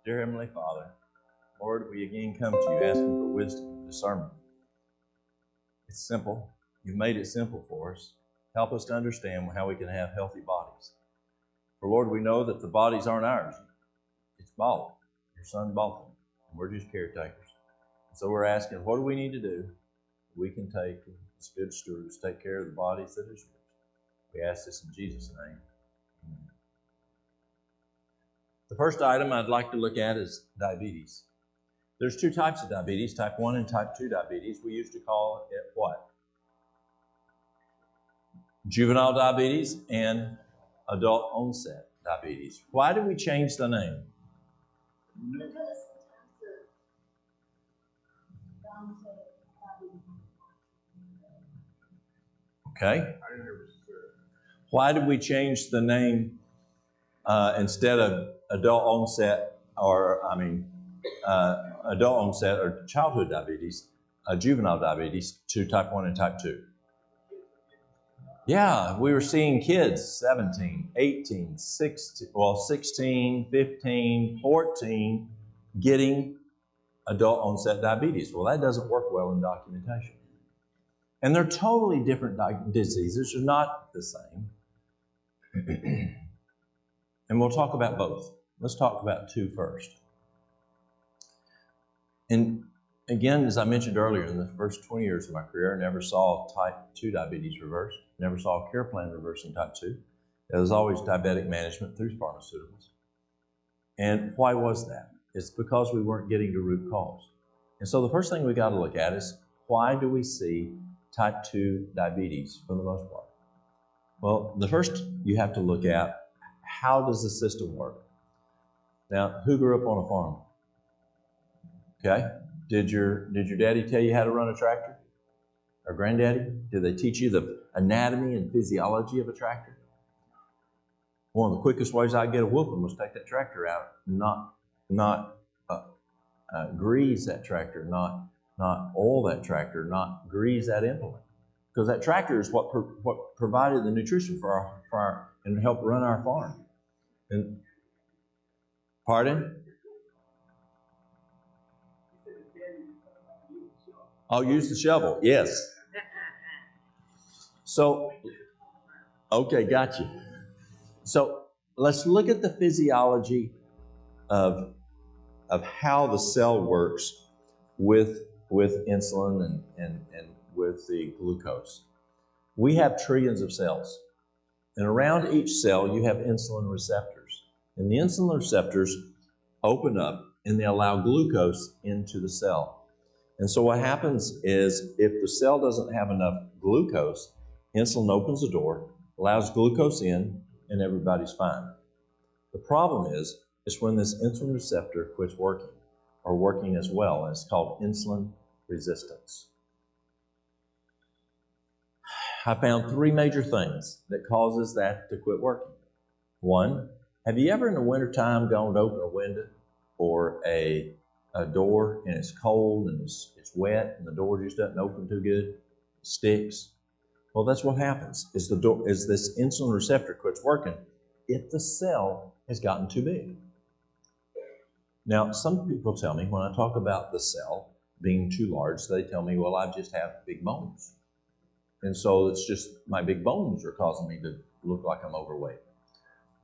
Dear Heavenly Father, Lord, we again come to you asking for wisdom and discernment. It's simple. You've made it simple for us. Help us to understand how we can have healthy bodies. For Lord, we know that the bodies aren't ours. It's bought. Your Son bought them. And we're just caretakers. So we're asking, what do we need to do? We can take, as good stewards, take care of the bodies that is yours. We ask this in Jesus' name. Amen. The first item I'd like to look at is diabetes. There's two types of diabetes, type 1 and type 2 diabetes. We used to call it what? Juvenile diabetes and adult onset diabetes. Why did we change the name? Okay. Why did we change the name instead of adult onset adult onset or childhood diabetes, juvenile diabetes, to type 1 and type 2? Yeah, we were seeing kids 17, 18, 16, 15, 14 getting adult onset diabetes. Well, that doesn't work well in documentation. And they're totally different diseases. They're not the same. And we'll talk about both. Let's talk about 2 first. And again, as I mentioned earlier, in the first 20 years of my career, I never saw type 2 diabetes reversed. Never saw a care plan reversing type 2. It was always diabetic management through pharmaceuticals. And why was that? It's because we weren't getting to root cause. And so the first thing we got to look at is, why do we see type 2 diabetes for the most part? Well, the first you have to look at, how does the system work? Now, who grew up on a farm? Okay. Did your daddy tell you how to run a tractor? Or granddaddy? Did they teach you the anatomy and physiology of a tractor? One of the quickest ways I get a whooping was take that tractor out, not grease that tractor, not oil that tractor, not grease that implement, because that tractor is what provided the nutrition for our and helped run our farm. And pardon? I'll use the shovel. Yes. So, okay, got you. So let's look at the physiology of how the cell works with insulin and with the glucose. We have trillions of cells. And around each cell, you have insulin receptors. And the insulin receptors open up and they allow glucose into the cell. And so what happens is, if the cell doesn't have enough glucose, insulin opens the door, allows glucose in, and everybody's fine. The problem is when this insulin receptor quits working, or working as well, and it's called insulin resistance. I found 3 major things that causes that to quit working. 1, have you ever in the wintertime gone to open a window or a door and it's cold and it's wet and the door just doesn't open too good, it sticks? Well, that's what happens, is this insulin receptor quits working if the cell has gotten too big. Now, some people tell me, when I talk about the cell being too large, they tell me, well, I just have big bones. And so it's just my big bones are causing me to look like I'm overweight.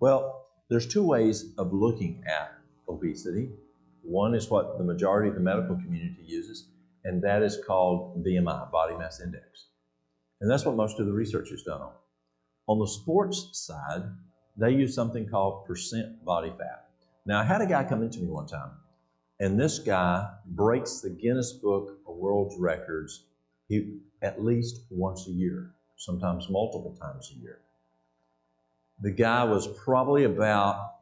Well, there's 2 ways of looking at obesity. One is what the majority of the medical community uses, and that is called BMI, body mass index. And that's what most of the research is done on. On the sports side, they use something called percent body fat. Now, I had a guy come into me one time, and this guy breaks the Guinness Book of World Records at least once a year, sometimes multiple times a year. The guy was probably about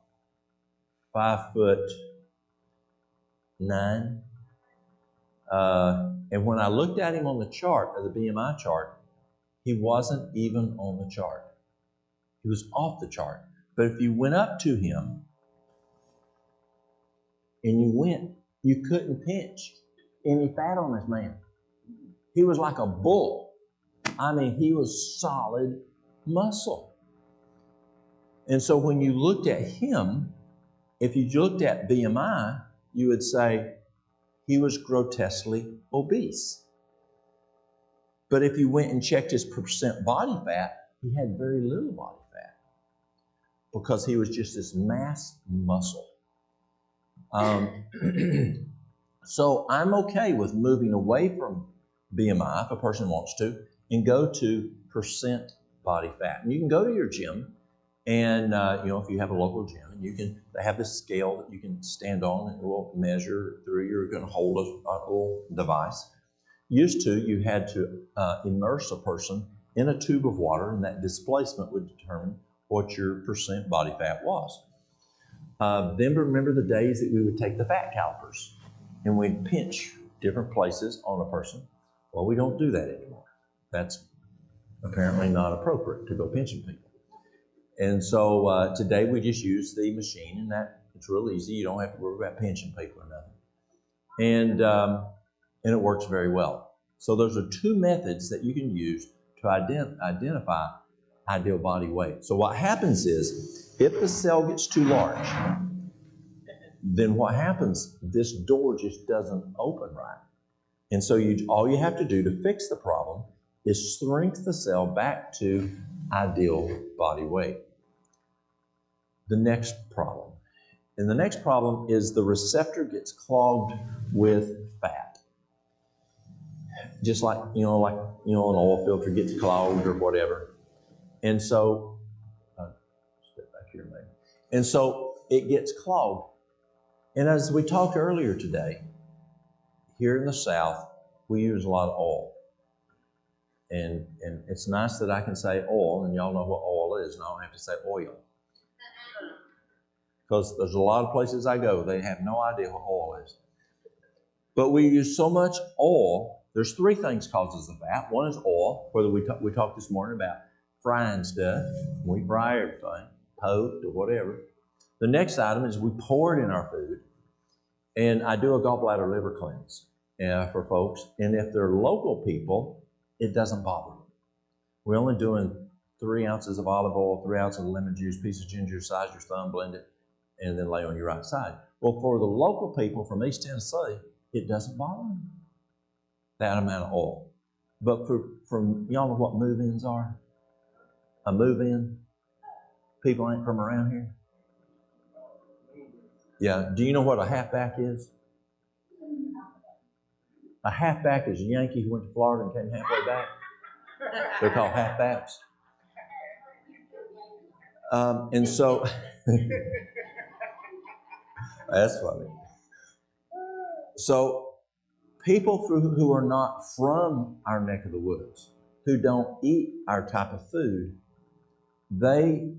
5'9". And when I looked at him on the chart, the BMI chart, he wasn't even on the chart. He was off the chart. But if you went up to him and you couldn't pinch any fat on this man. He was like a bull. I mean, he was solid muscle. And so when you looked at him, If you looked at BMI, you would say he was grotesquely obese. But if you went and checked his percent body fat, he had very little body fat because he was just this mass muscle. So I'm okay with moving away from BMI if a person wants to and go to percent body fat. And you can go to your gym and, if you have a local gym, and they have this scale that you can stand on and it will measure through. You're going to hold a little device. Used to, you had to immerse a person in a tube of water, and that displacement would determine what your percent body fat was. Then remember the days that we would take the fat calipers and we'd pinch different places on a person. Well, we don't do that anymore. That's apparently not appropriate to go pinching people. And so today we just use the machine, and that it's real easy. You don't have to worry about pinching people or nothing. And it works very well. So those are two methods that you can use to identify ideal body weight. So what happens is, if the cell gets too large, then what happens, this door just doesn't open right. And so all you have to do to fix the problem is shrink the cell back to ideal body weight. The next problem. And the next problem is the receptor gets clogged with fat. Just like, an oil filter gets clogged or whatever. And so, step back here, maybe. And so it gets clogged. And as we talked earlier today, here in the South, we use a lot of oil. And it's nice that I can say oil, and y'all know what oil is, and I don't have to say oil. Because there's a lot of places I go, they have no idea what oil is. But we use so much oil. There's three things causes the fat. One is oil, whether we talked this morning about frying stuff. We fry everything, poked or whatever. The next item is we pour it in our food. And I do a gallbladder liver cleanse for folks. And if they're local people, it doesn't bother them. We're only doing 3 ounces of olive oil, 3 ounces of lemon juice, piece of ginger, size your thumb, blend it, and then lay on your right side. Well, for the local people from East Tennessee, it doesn't bother them, that amount of oil. But from y'all know what move-ins are? A move-in? People ain't from around here? Yeah. Do you know what a halfback is? A halfback is a Yankee who went to Florida and came halfway back. They're called halfbacks. And so, that's funny. So, people who are not from our neck of the woods, who don't eat our type of food, they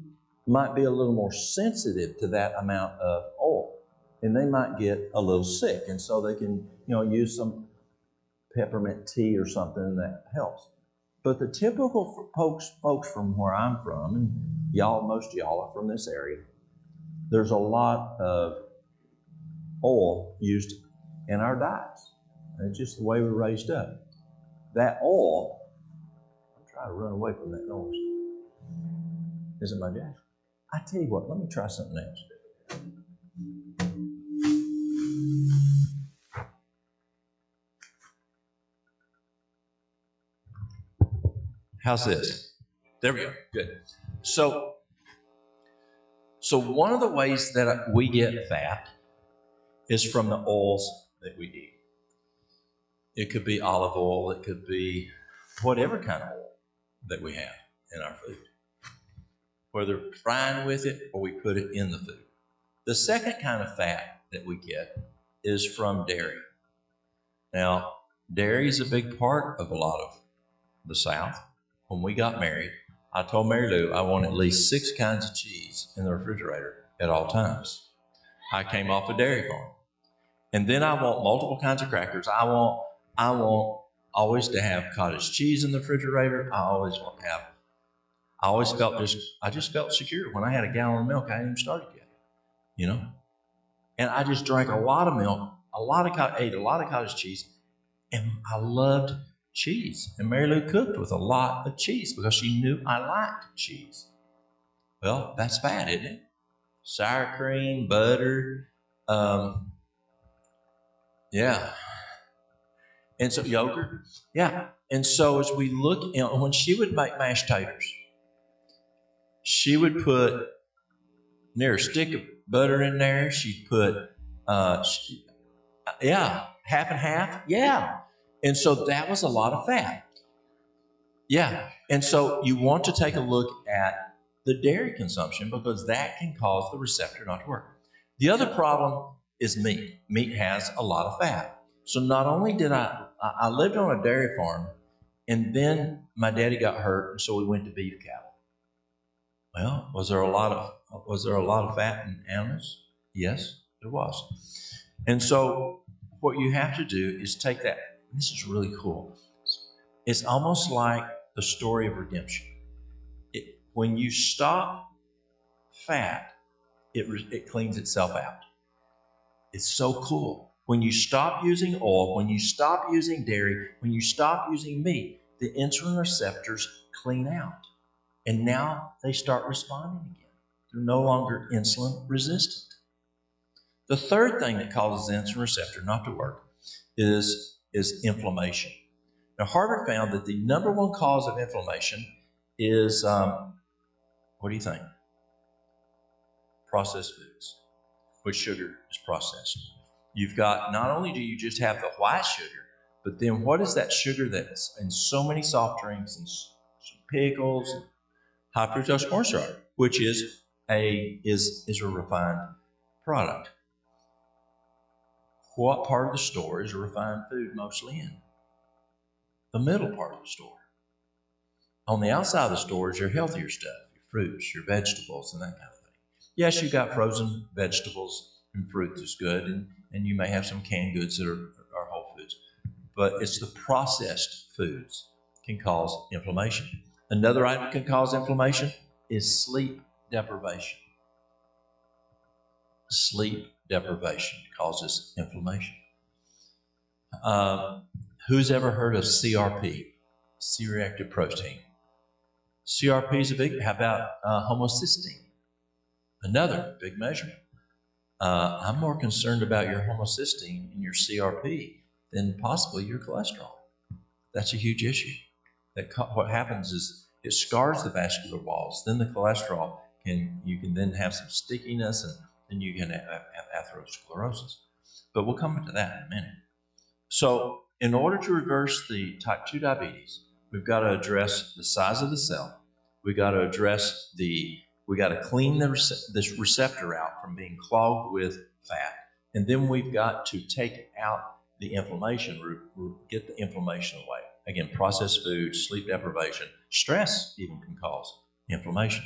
might be a little more sensitive to that amount of oil, and they might get a little sick, and so they can, use some peppermint tea or something that helps. But the typical folks from where I'm from, and most of y'all are from this area, there's a lot of oil used in our diets. And it's just the way we're raised up. That oil, I'm trying to run away from that noise. Is it my jacket? I tell you what, let me try something else. How's this? There we go. Good. So one of the ways that we get fat is from the oils that we eat. It could be olive oil. It could be whatever kind of oil that we have in our food, whether frying with it or we put it in the food. The second kind of fat that we get is from dairy. Now, dairy is a big part of a lot of the South. When we got married, I told Mary Lou I want at least 6 kinds of cheese in the refrigerator at all times. I came off a dairy farm. And then I want multiple kinds of crackers. I want always to have cottage cheese in the refrigerator. I just felt secure. When I had a gallon of milk, I hadn't even started yet, And I just drank a lot of milk, ate a lot of cottage cheese, and I loved cheese. And Mary Lou cooked with a lot of cheese because she knew I liked cheese. Well, that's fat, isn't it? sour cream, butter, yeah. And so yogurt, yeah. And so as we look, when she would make mashed taters, she would put near a stick of butter in there. She'd put, yeah, half and half, yeah. And so that was a lot of fat. Yeah. And so you want to take a look at the dairy consumption because that can cause the receptor not to work. The other problem is meat. Meat has a lot of fat. So not only did I lived on a dairy farm, and then my daddy got hurt, and so we went to beef cattle. Well, was there a lot of fat in animals? Yes, there was. And so what you have to do is take that. This is really cool. It's almost like the story of redemption. When you stop fat, it cleans itself out. It's so cool. When you stop using oil, when you stop using dairy, when you stop using meat, the insulin receptors clean out. And now they start responding again. They're no longer insulin resistant. The third thing that causes the insulin receptor not to work is inflammation. Now, Harvard found that the number one cause of inflammation is, what do you think? Processed foods, which sugar is processed. You've got, not only do you just have the white sugar, but then what is that sugar that's in so many soft drinks and pickles, high fructose corn syrup, which is a refined product. What part of the store is refined food mostly in? The middle part of the store. On the outside of the store is your healthier stuff, your fruits, your vegetables, and that kind of thing. Yes, you got frozen vegetables and fruit that's good, and you may have some canned goods that are whole foods. But it's the processed foods can cause inflammation. Another item that can cause inflammation is sleep deprivation. Sleep deprivation causes inflammation. Who's ever heard of CRP, C-reactive protein? CRP is a big. How about homocysteine? Another big measurement. I'm more concerned about your homocysteine and your CRP than possibly your cholesterol. That's a huge issue. What happens is it scars the vascular walls. Then the cholesterol you can then have some stickiness, and then you can have atherosclerosis. But we'll come to that in a minute. So in order to reverse the type 2 diabetes, we've got to address the size of the cell. We've got to address we got to clean this receptor out from being clogged with fat. And then we've got to take out the inflammation, get the inflammation away. Again, processed food, sleep deprivation, stress even can cause inflammation.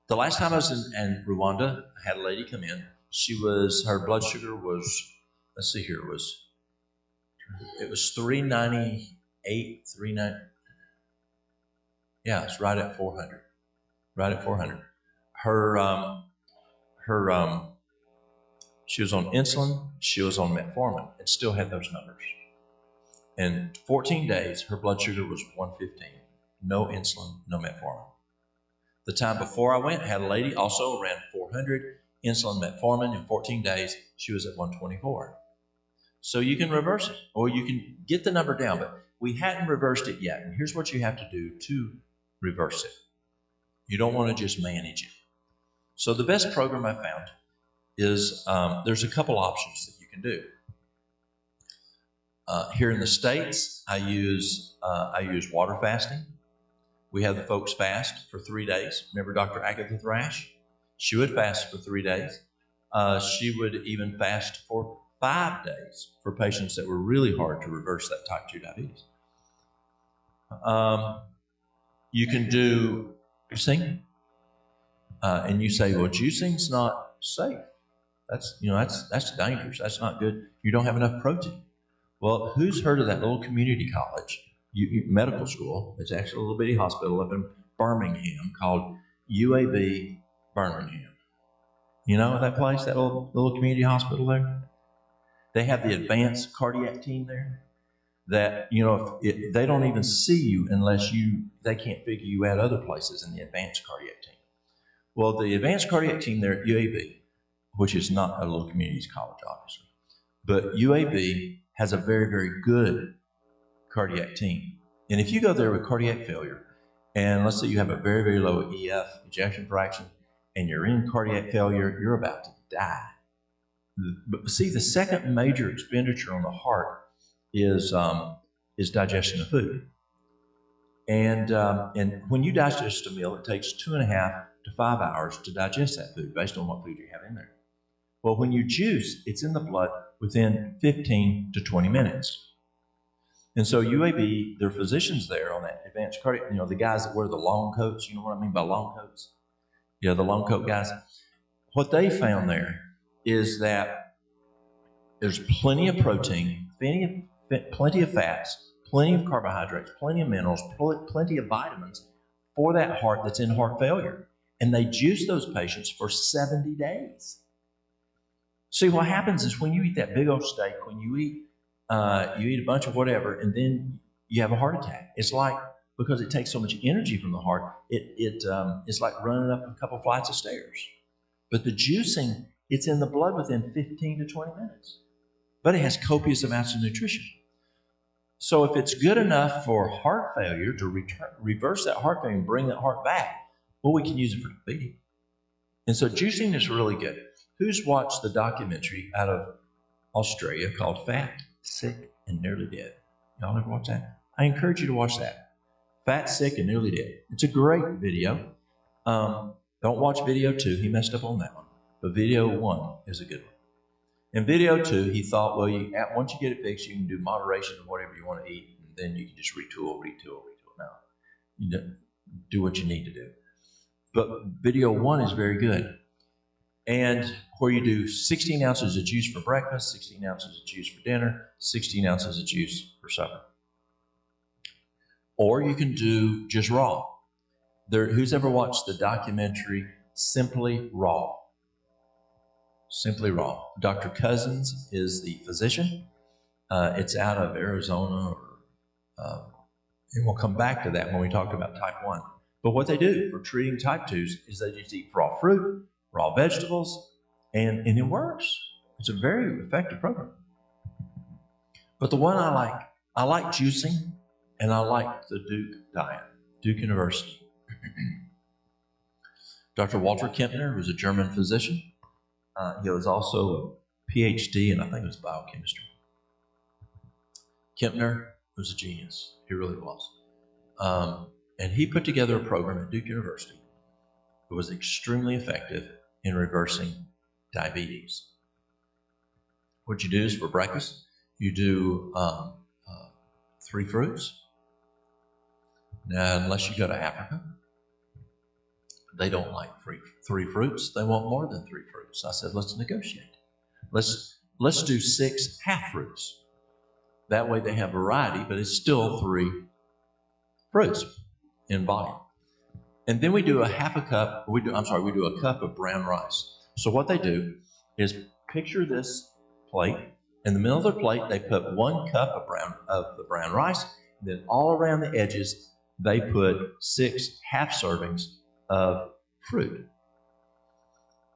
The last time I was in Rwanda, I had a lady come in. Her blood sugar was, let's see here, it was 398, 39. Yeah, it's right at 400. Right at 400. She was on insulin, she was on metformin, and still had those numbers. In 14 days, her blood sugar was 115. No insulin, no metformin. The time before I went, I had a lady also around 400, insulin, metformin. In 14 days, she was at 124. So you can reverse it, or you can get the number down, but we hadn't reversed it yet. And here's what you have to do to reverse it. You don't want to just manage it. So the best program I found is there's a couple options that you can do. Here in the States, I use water fasting. We have the folks fast for 3 days. Remember Dr. Agatha Thrash? She would fast for 3 days. She would even fast for 5 days for patients that were really hard to reverse that type 2 diabetes. You can do juicing. And you say, well, juicing's not safe. That's dangerous. That's not good. You don't have enough protein. Well, who's heard of that little community college, medical school? It's actually a little bitty hospital up in Birmingham called UAB Birmingham. You know that place, that little community hospital there? They have the advanced cardiac team there that, they don't even see you unless they can't figure you out other places in the advanced cardiac team. Well, the advanced cardiac team there at UAB, which is not a little community college, obviously, but UAB has a very, very good cardiac team. And if you go there with cardiac failure, and let's say you have a very, very low EF, ejection fraction, and you're in cardiac failure, you're about to die. But see, the second major expenditure on the heart is digestion of food. And when you digest a meal, it takes 2.5 to 5 hours to digest that food based on what food you have in there. Well, when you juice, it's in the blood within 15 to 20 minutes. And so UAB, their physicians there on that advanced cardiac, the guys that wear the long coats, you know what I mean by long coats? Yeah, the long coat guys. What they found there is that there's plenty of protein, plenty of fats, plenty of carbohydrates, plenty of minerals, plenty of vitamins for that heart that's in heart failure. And they juice those patients for 70 days. See, what happens is when you eat that big old steak, when you eat a bunch of whatever, and then you have a heart attack. It's like, because it takes so much energy from the heart, it's like running up a couple flights of stairs. But the juicing, it's in the blood within 15 to 20 minutes. But it has copious amounts of nutrition. So if it's good enough for heart failure to reverse that heart failure and bring that heart back, well, we can use it for feeding. And so juicing is really good. Who's watched the documentary out of Australia called Fat, Sick, and Nearly Dead? Y'all ever watch that? I encourage you to watch that. Fat, Sick, and Nearly Dead. It's a great video. Don't watch video 2. He messed up on that one. But video 1 is a good one. In video 2, he thought, well, once you get it fixed, you can do moderation of whatever you want to eat, and then you can just retool. Now, you do what you need to do. But video 1 is very good. And where you do 16 ounces of juice for breakfast, 16 ounces of juice for dinner, 16 ounces of juice for supper. Or you can do just raw. Who's ever watched the documentary Simply Raw? Simply Raw. Dr. Cousins is the physician. It's out of Arizona, and we'll come back to that when we talk about type 1. But what they do for treating type 2s is they just eat raw fruit, raw vegetables, and it works. It's a very effective program. But the one I like juicing, and I like the Duke diet, Duke University. Dr. Walter Kempner was a German physician. He was also a PhD in, I think it was biochemistry. Kempner was a genius. He really was. And he put together a program at Duke University that was extremely effective in reversing diabetes. What you do is for breakfast, you do 3 fruits. Now, unless you go to Africa, they don't like 3 fruits. They want more than 3 fruits. I said, let's negotiate. Let's do 6 half fruits. That way they have variety, but it's still 3 fruits in volume. And then we do a cup of brown rice. So what they do is picture this plate. In the middle of their plate, they put 1 cup of the brown rice. And then all around the edges, they put 6 half servings of fruit.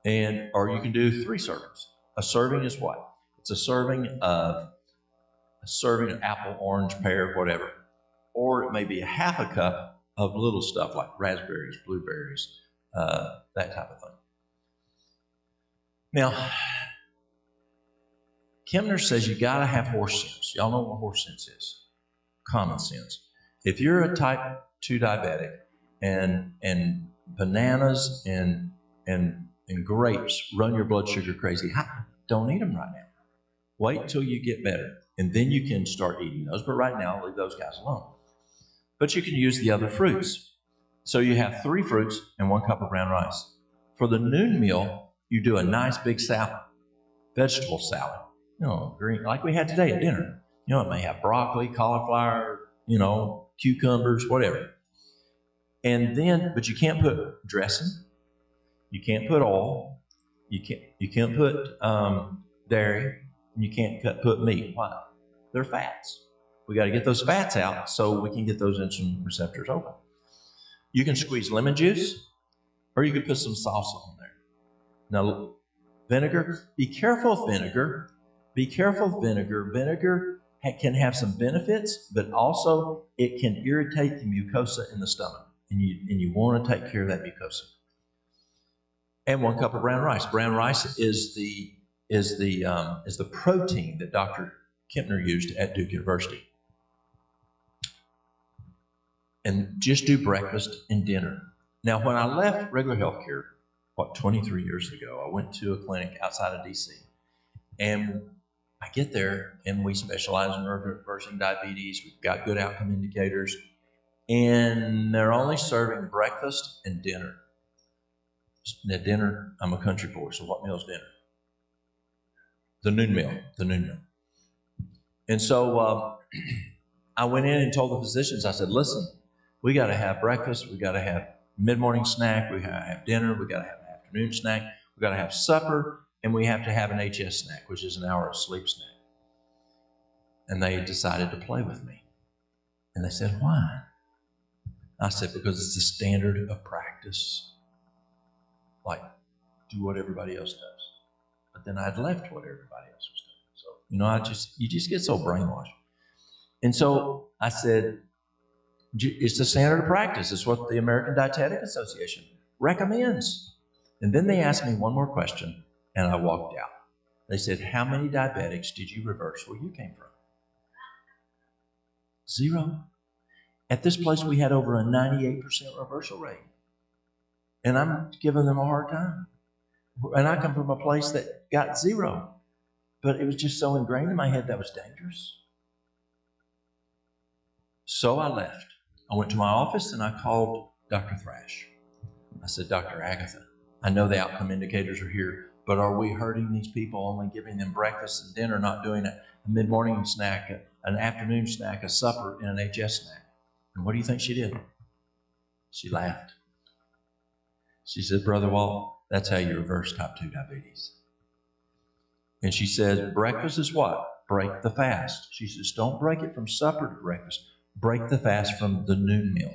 Or you can do 3 servings. A serving is what? It's a serving of apple, orange, pear, whatever. Or it may be a half a cup of little stuff like raspberries, blueberries, that type of thing. Now, Kempner says you got to have horse sense. Y'all know what horse sense is. Common sense. If you're a type 2 diabetic and bananas and grapes run your blood sugar crazy, don't eat them right now. Wait till you get better, and then you can start eating those. But right now, leave those guys alone. But you can use the other fruits. So you have 3 fruits and 1 cup of brown rice. For the noon meal, you do a nice big salad, vegetable salad. Green, like we had today at dinner. It may have broccoli, cauliflower, cucumbers, whatever. And then, but you can't put dressing. You can't put oil. You can't put dairy. And you can't put meat. Why? They're fats. We got to get those fats out so we can get those insulin receptors open. You can squeeze lemon juice. Or you could put some salsa on there. Now, vinegar, be careful of vinegar. Be careful of vinegar. Vinegar can have some benefits, but also it can irritate the mucosa in the stomach. And you want to take care of that mucosa. And 1 cup of brown rice. Brown rice is the protein that Dr. Kempner used at Duke University. And just do breakfast and dinner. Now, when I left regular health care, 23 years ago, I went to a clinic outside of DC. And I get there, and we specialize in reversing diabetes. We've got good outcome indicators. And they're only serving breakfast and dinner. Now, dinner, I'm a country boy, so what meal is dinner? The noon meal. And so I went in and told the physicians, I said, listen, we got to have breakfast, we got to have mid-morning snack, we got to have dinner, we got to have an afternoon snack, we got to have supper, and we have to have an HS snack, which is an hour of sleep snack. And they decided to play with me. And they said, why? I said, because it's the standard of practice. Like, do what everybody else does. But then I'd left what everybody else was doing. So, you just get so brainwashed. And so I said, it's the standard of practice. It's what the American Dietetic Association recommends. And then they asked me one more question, and I walked out. They said, how many diabetics did you reverse where you came from? 0. At this place, we had over a 98% reversal rate. And I'm giving them a hard time. And I come from a place that got 0. But it was just so ingrained in my head that was dangerous. So I left. I went to my office and I called Dr. Thrash. I said, Dr. Agatha, I know the outcome indicators are here, but are we hurting these people, only giving them breakfast and dinner, not doing a mid-morning snack, an afternoon snack, a supper, and an HS snack? And what do you think she did? She laughed. She said, Brother Walt, that's how you reverse type 2 diabetes. And she said, breakfast is what? Break the fast. She says, don't break it from supper to breakfast. Break the fast from the noon meal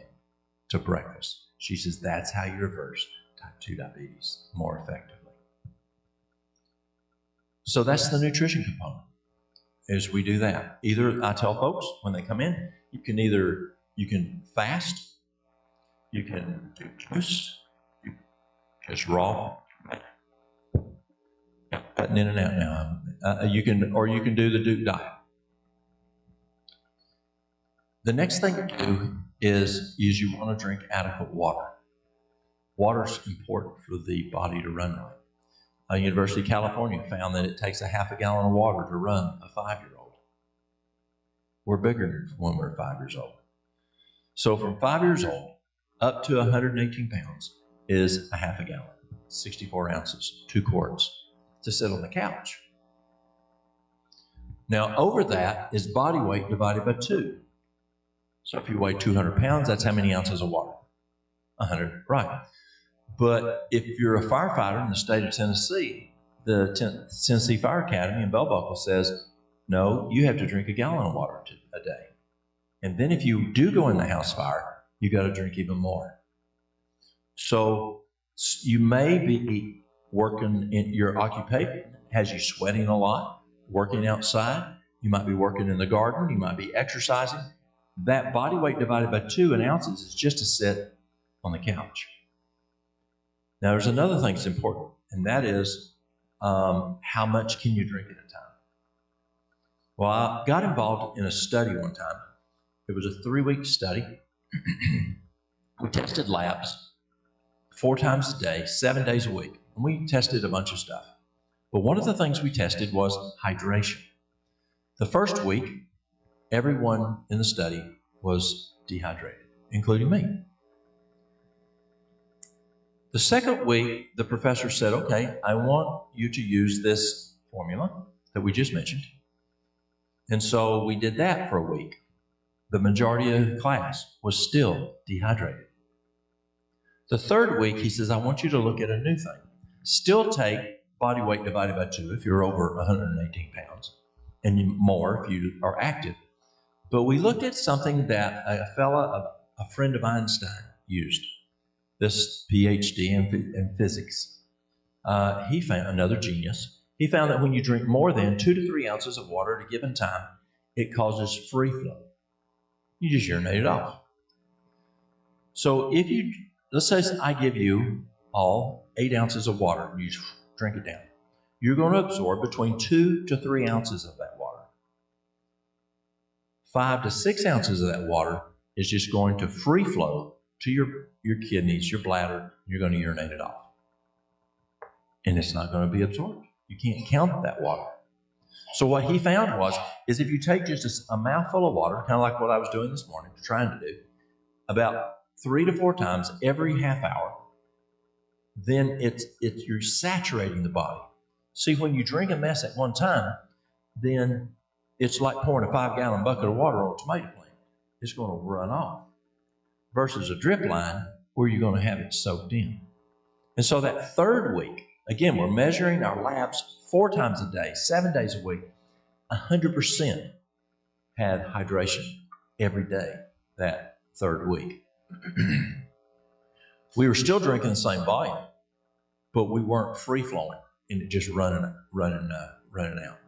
to breakfast. She says, that's how you reverse type 2 diabetes more effectively. So that's the nutrition component, is we do that. Either, I tell folks when they come in, you can fast, you can do juice, just raw, cutting in and out now. You can do the Duke diet. The next thing to do is you want to drink adequate water. Water is important for the body to run right. University of California found that it takes a half a gallon of water to run a 5-year-old. We're bigger when we're 5 years old. So from 5 years old up to 118 pounds is a half a gallon, 64 ounces, 2 quarts to sit on the couch. Now over that is body weight divided by 2. So if you weigh 200 pounds, that's how many ounces of water? 100, right. But if you're a firefighter in the state of Tennessee, the Tennessee Fire Academy in Bell Buckle says, no, you have to drink a gallon of water a day. And then if you do go in the house fire, you got to drink even more. So you may be working in your occupation, has you sweating a lot, working outside. You might be working in the garden. You might be exercising. That body weight divided by 2 in ounces is just to sit on the couch. Now, there's another thing that's important, and that is how much can you drink at a time? Well, I got involved in a study one time. It was a 3-week study. We tested labs 4 times a day, 7 days a week, and we tested a bunch of stuff. But one of the things we tested was hydration. The first week, everyone in the study was dehydrated, including me. The second week, the professor said, okay, I want you to use this formula that we just mentioned. And so we did that for a week. The majority of the class was still dehydrated. The third week, he says, I want you to look at a new thing. Still take body weight divided by 2 if you're over 118 pounds, and more if you are active. But we looked at something that a friend of Einstein used. this PhD in physics, he found, another genius, he found that when you drink more than 2 to 3 ounces of water at a given time, it causes free flow. You just urinate it off. So if you, let's say I give you all 8 ounces of water and you just drink it down, you're going to absorb between 2 to 3 ounces of that water. 5 to 6 ounces of that water is just going to free flow to your kidneys, your bladder. You're going to urinate it off. And it's not going to be absorbed. You can't count that water. So what he found is if you take just a mouthful of water, kind of like what I was doing this morning, trying to do, about 3 to 4 times every half hour, then you're saturating the body. See, when you drink a mess at one time, then it's like pouring a 5-gallon bucket of water on a tomato plant. It's going to run off. Versus a drip line where you're going to have it soaked in. And so that third week, again, we're measuring our labs 4 times a day, 7 days a week. 100% had hydration every day that third week. We were still drinking the same volume, but we weren't free-flowing and it just running out.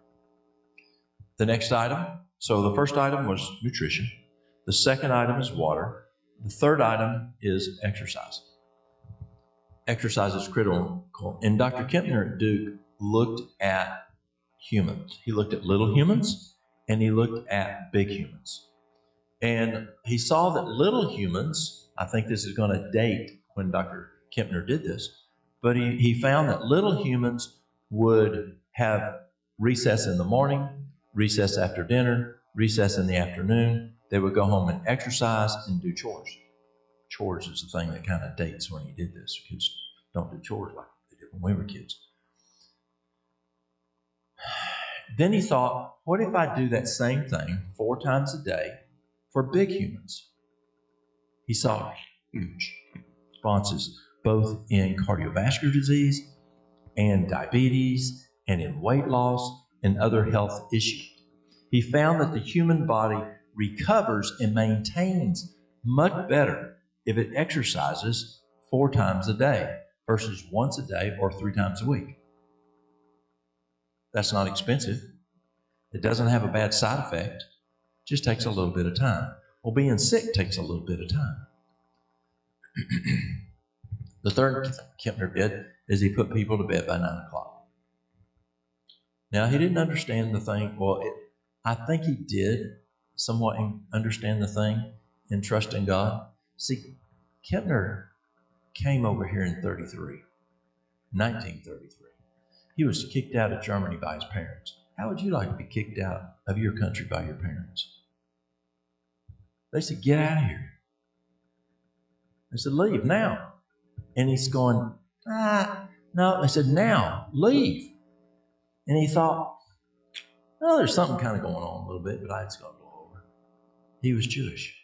The next item, so the first item was nutrition. The second item is water. The third item is exercise. Exercise is critical. And Dr. Kempner at Duke looked at humans. He looked at little humans and he looked at big humans. And he saw that little humans, I think this is going to date when Dr. Kempner did this, but he found that little humans would have recess in the morning, recess after dinner, recess in the afternoon. They would go home and exercise and do chores. Chores is the thing that kind of dates when he did this. Kids don't do chores like they did when we were kids. Then he thought, what if I do that same thing 4 times a day for big humans? He saw huge responses both in cardiovascular disease and diabetes and in weight loss and other health issues. He found that the human body recovers and maintains much better if it exercises 4 times a day versus once a day or 3 times a week. That's not expensive. It doesn't have a bad side effect. It just takes a little bit of time. Well, being sick takes a little bit of time. The third Kempner did is he put people to bed by 9 o'clock. Now, he didn't understand the thing. Well, I think he did somewhat understand the thing in trusting God. See, Kempner came over here in 1933. He was kicked out of Germany by his parents. How would you like to be kicked out of your country by your parents? They said, get out of here. They said, leave now. And he's going, no. They said, now, leave. And he thought, well, there's something kind of going on a little bit, but it's going to blow over. He was Jewish.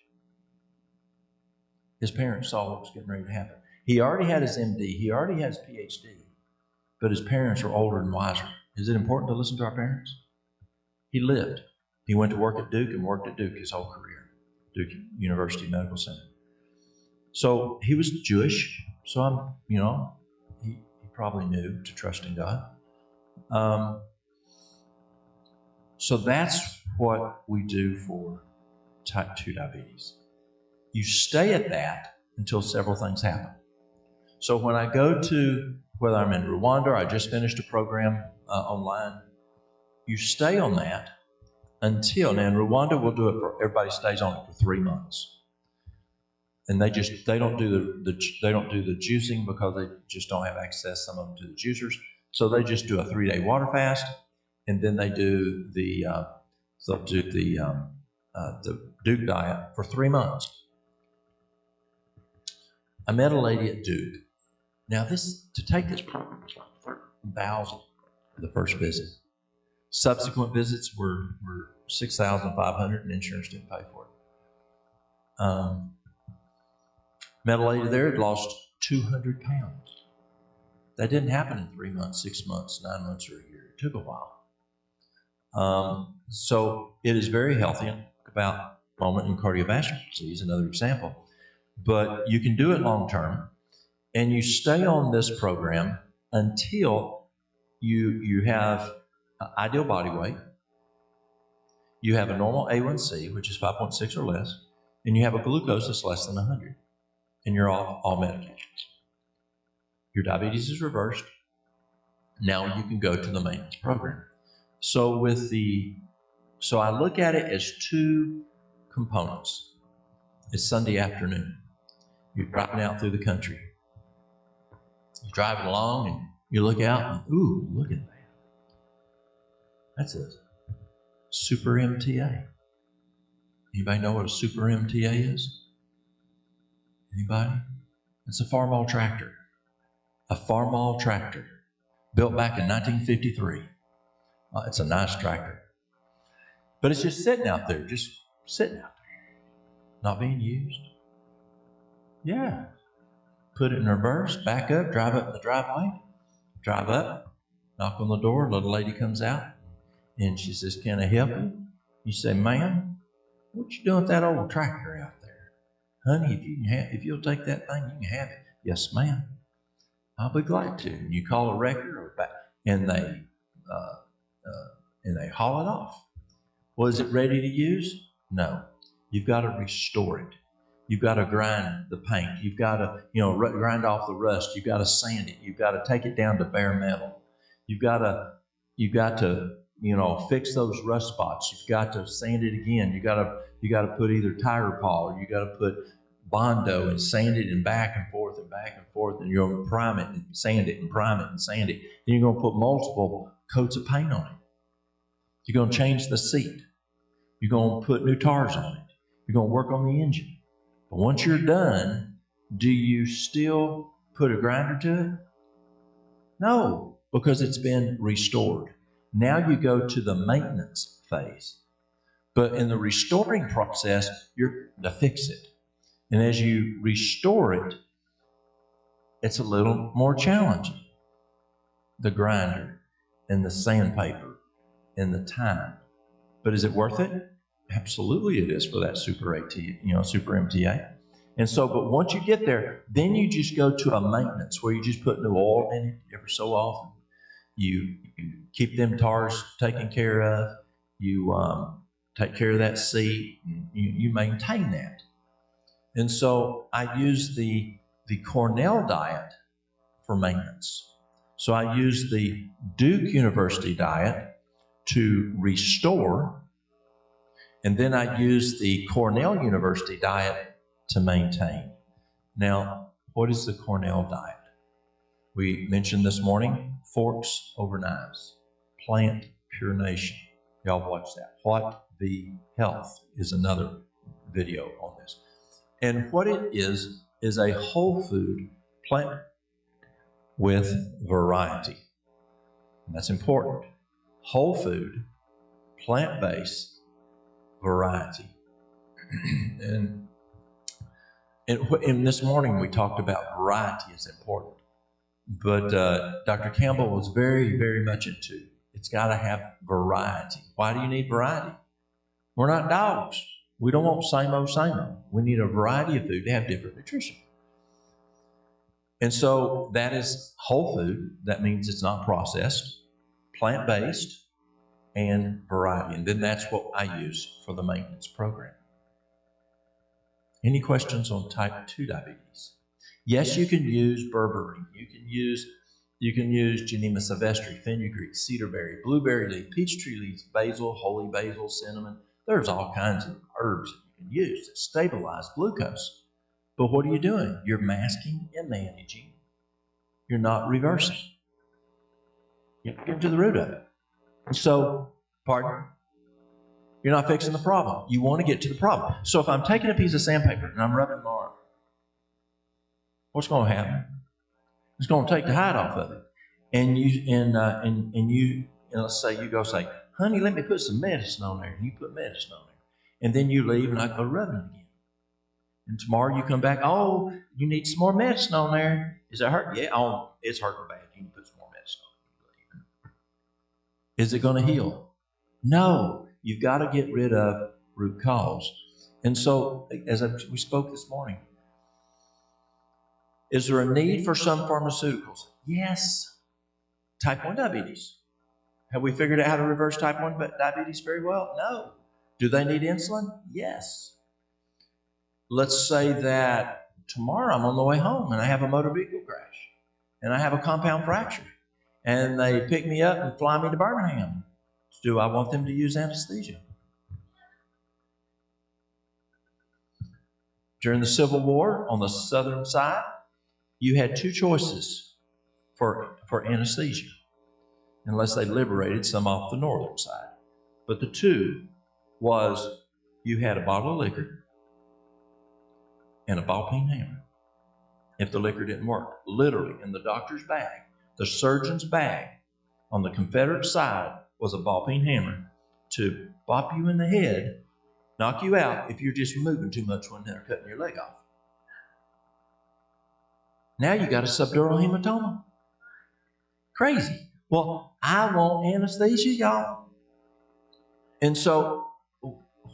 His parents saw what was getting ready to happen. He already had his MD. He already had his PhD. But his parents were older and wiser. Is it important to listen to our parents? He lived. He went to work at Duke and worked at Duke his whole career. Duke University Medical Center. So he was Jewish. So he probably knew to trust in God. So that's what we do for type 2 diabetes. You stay at that until several things happen. So when I go to, whether I'm in Rwanda or I just finished a program online, you stay on that until, now in Rwanda we'll do it for, everybody stays on it for 3 months. And they don't do the juicing because they just don't have access, some of them, to the juicers. So they just do a 3-day water fast, and then they do the Duke diet for 3 months. I met a lady at Duke. Now to take this program was like $13,000 for the first visit. Subsequent visits were $6,500, and insurance didn't pay for it. Met a lady there that lost 200 pounds. That didn't happen in 3 months, 6 months, 9 months, or a year. It took a while. So it is very healthy. About moment in cardiovascular disease, another example. But you can do it long term. And you stay on this program until you have ideal body weight, you have a normal A1C, which is 5.6 or less, and you have a glucose that's less than 100, and you're off all medications. Your diabetes is reversed. Now you can go to the maintenance program. So I look at it as two components. It's Sunday afternoon. You're driving out through the country. You're driving along and you look out and, ooh, look at that. That's a super MTA. Anybody know what a super MTA is? Anybody? It's a farmall tractor. A farmall tractor built back in 1953. It's a nice tractor. But it's just sitting out there, not being used. Yeah. Put it in reverse, back up, drive up the driveway, drive up, knock on the door, little lady comes out, and she says, "Can I help you?" You say, "Ma'am, what you doing with that old tractor out there? Honey, if you'll take that thing, you can have it." "Yes, ma'am. I'll be glad to." And you call a wrecker or back, and they haul it off. Well, is it ready to use? No. You've got to restore it. You've got to grind the paint. You've got to, grind off the rust. You've got to sand it. You've got to take it down to bare metal. You've got to, fix those rust spots. You've got to sand it again. You got to put either tire pawl or you got to put Bondo and sand it and back and forth, and you're going to prime it and sand it and prime it and sand it. Then you're going to put multiple coats of paint on it. You're going to change the seat. You're going to put new tires on it. You're going to work on the engine. But once you're done, do you still put a grinder to it? No, because it's been restored. Now you go to the maintenance phase. But in the restoring process, you're to fix it. And as you restore it, it's a little more challenging. The grinder and the sandpaper and the time. But is it worth it? Absolutely it is for that super MTA. And so, but once you get there, then you just go to a maintenance where you just put new oil in it every so often. You keep them tires taken care of. You take care of that seat. You maintain that. And so I use the Cornell diet for maintenance. So I use the Duke University diet to restore, and then I use the Cornell University diet to maintain. Now, what is the Cornell diet? We mentioned this morning, forks over knives, plant pure nation. Y'all watch that. What the Health is another video on this. And what it is a whole food plant with variety. And that's important. Whole food, plant-based, variety. and this morning we talked about variety is important. But Dr. Campbell was very, very much into it's got to have variety. Why do you need variety? We're not dogs. We don't want same old, same old. We need a variety of food to have different nutrition. And so that is whole food. That means it's not processed, plant-based, and variety. And then that's what I use for the maintenance program. Any questions on type 2 diabetes? Yes, you can use berberine. You can use Genema sylvestre, fenugreek, cedarberry, blueberry leaf, peachtree leaves, basil, holy basil, cinnamon. There's all kinds of herbs that you can use that stabilize glucose. But what are you doing? You're masking and managing. You're not reversing. You get to the root of it. So, pardon? You're not fixing the problem. You want to get to the problem. So if I'm taking a piece of sandpaper and I'm rubbing my arm, what's going to happen? It's going to take the hide off of it. And let's say you go say, "Honey, let me put some medicine on there." And you put medicine on there. And then you leave and I go rubbing it again. And tomorrow you come back, "Oh, you need some more medicine on there. Is that hurt?" "Yeah, oh, it's hurting bad. You can put some more medicine on it." Is it going to heal? No. You've got to get rid of root cause. And so, we spoke this morning, Is there a need for some pharmaceuticals? Yes. Type 1 diabetes. Have we figured out how to reverse type 1 diabetes very well? No. Do they need insulin? Yes. Let's say that tomorrow I'm on the way home and I have a motor vehicle crash and I have a compound fracture and they pick me up and fly me to Birmingham. Do I want them to use anesthesia? During the Civil War on the southern side, you had two choices for anesthesia, unless they liberated some off the northern side. But the two was you had a bottle of liquor and a ball-peen hammer. If the liquor didn't work, literally in the doctor's bag, the surgeon's bag on the Confederate side was a ball-peen hammer to bop you in the head, knock you out if you're just moving too much when they're cutting your leg off. Now you got a subdural hematoma. Crazy. Well, I want anesthesia, y'all. And so,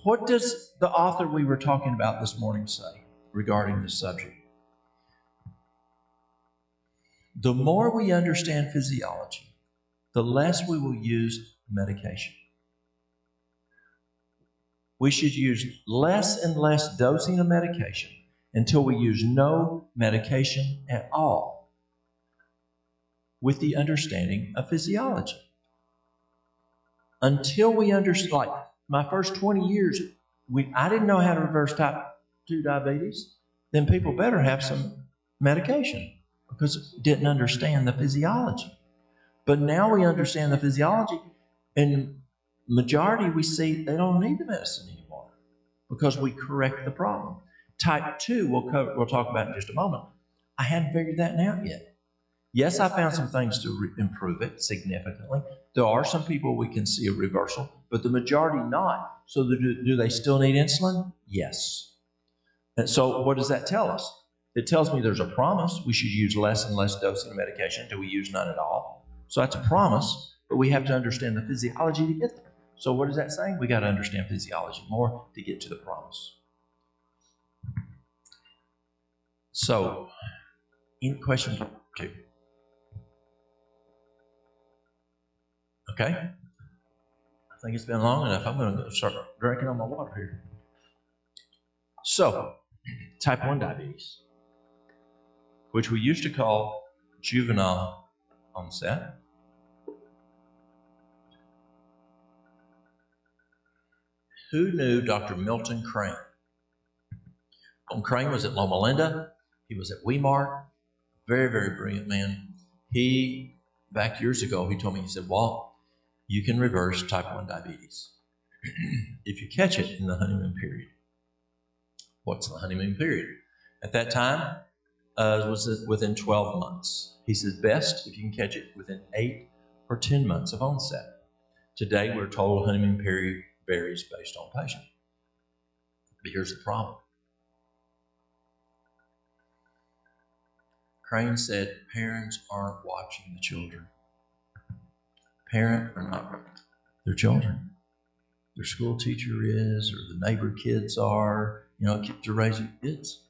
what does the author we were talking about this morning say regarding this subject? The more we understand physiology, the less we will use medication. We should use less and less dosing of medication until we use no medication at all, with the understanding of physiology. Until we understand, like my first 20 years, I didn't know how to reverse type 2 diabetes, then people better have some medication because we didn't understand the physiology. But now we understand the physiology, and majority we see they don't need the medicine anymore because we correct the problem. Type 2, we'll talk about in just a moment. I hadn't figured that out yet. Yes, I found some things to improve it significantly. There are some people we can see a reversal, but the majority not. So do they still need insulin? Yes. And so what does that tell us? It tells me there's a promise. We should use less and less dosing of medication until we use none at all. So that's a promise, but we have to understand the physiology to get there. So what is that saying? We got to understand physiology more to get to the promise. So, any questions? Okay. Okay? I think it's been long enough. I'm going to start drinking on my water here. So, type 1 diabetes, which we used to call juvenile onset. Who knew Dr. Milton Crane? Milton Crane was at Loma Linda. He was at Weimar. Very, very brilliant man. He, back years ago, he told me, he said, Walt, you can reverse type 1 diabetes if you catch it in the honeymoon period. What's the honeymoon period? At that time, it was within 12 months. He says best if you can catch it within 8 or 10 months of onset. Today, we're told honeymoon period varies based on patient. But here's the problem. Crane said parents aren't watching the children. Parents are not their children. Their school teacher is, or the neighbor kids are, kids are raising kids.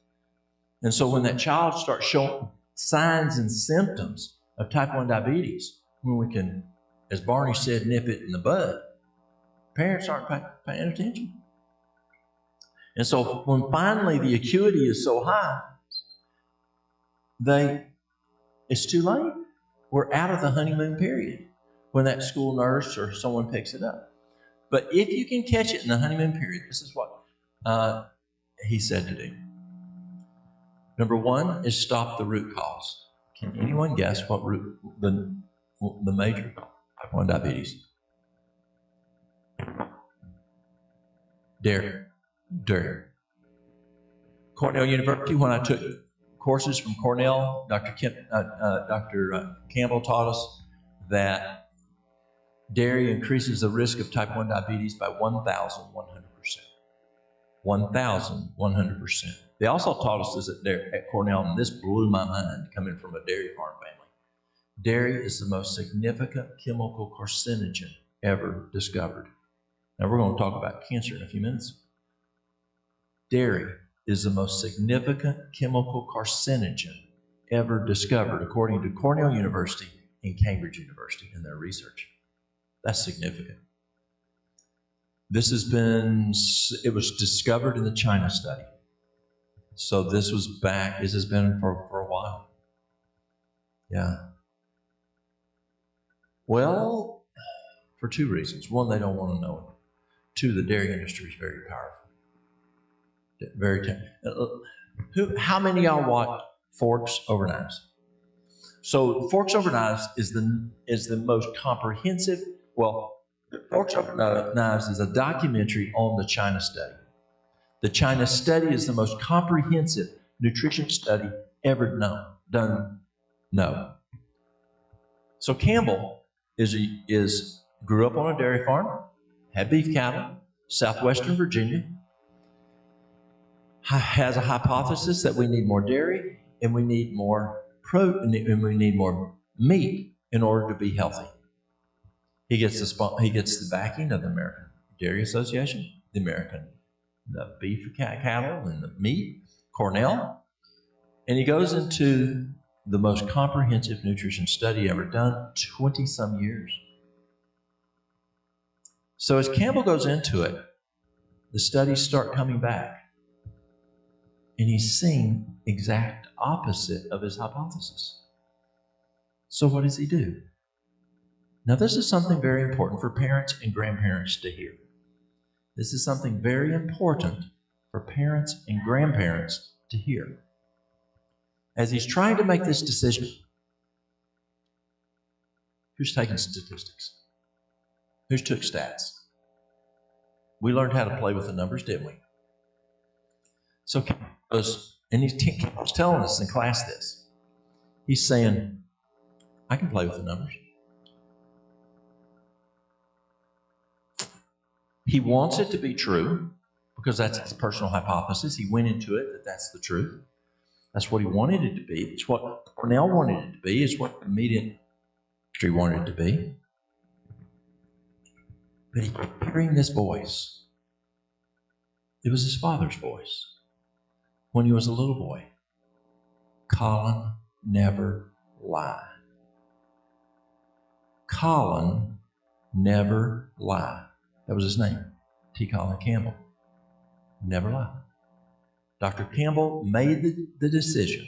And so when that child starts showing signs and symptoms of type 1 diabetes, when we can, as Barney said, nip it in the bud, parents aren't paying attention. And so when finally the acuity is so high, it's too late. We're out of the honeymoon period when that school nurse or someone picks it up. But if you can catch it in the honeymoon period, this is what he said to do. Number 1 is stop the root cause. Can anyone guess what the major type 1 diabetes? Dairy. Cornell University, when I took courses from Cornell, Dr. Campbell taught us that dairy increases the risk of type 1 diabetes by 1,100%. 1,100%. They also taught us this at Cornell, and this blew my mind coming from a dairy farm family. Dairy is the most significant chemical carcinogen ever discovered. Now we're going to talk about cancer in a few minutes. Dairy is the most significant chemical carcinogen ever discovered, according to Cornell University and Cambridge University in their research. That's significant. It was discovered in the China study. So this has been for a while. Yeah. Well, for two reasons. One, they don't want to know it. Two, the dairy industry is very powerful. How many of y'all watch Forks Over Knives? So Forks Over Knives is the most comprehensive, Forks Over Knives is a documentary on the China study. The China study is the most comprehensive nutrition study ever done. No. So Campbell grew up on a dairy farm, had beef cattle, southwestern Virginia, has a hypothesis that we need more dairy and we need more protein and we need more meat in order to be healthy. He gets the backing of the American Dairy Association, the beef cattle and the meat, Cornell, and he goes into the most comprehensive nutrition study ever done, 20-some years. So as Campbell goes into it, the studies start coming back. And he's seeing exact opposite of his hypothesis. So what does he do? Now this is something very important for parents and grandparents to hear. This is something very important for parents and grandparents to hear. As he's trying to make this decision, who's taking statistics? Who's took stats? We learned how to play with the numbers, didn't we? So and he was telling us in class this. He's saying, I can play with the numbers. He wants it to be true because that's his personal hypothesis. He went into it that that's the truth. That's what he wanted it to be. It's what Cornell wanted it to be. It's what the media industry wanted it to be. But he kept hearing this voice. It was his father's voice when he was a little boy. Colin, never lie. Colin, never lie. That was his name, T. Colin Campbell. Never lie. Dr. Campbell made the decision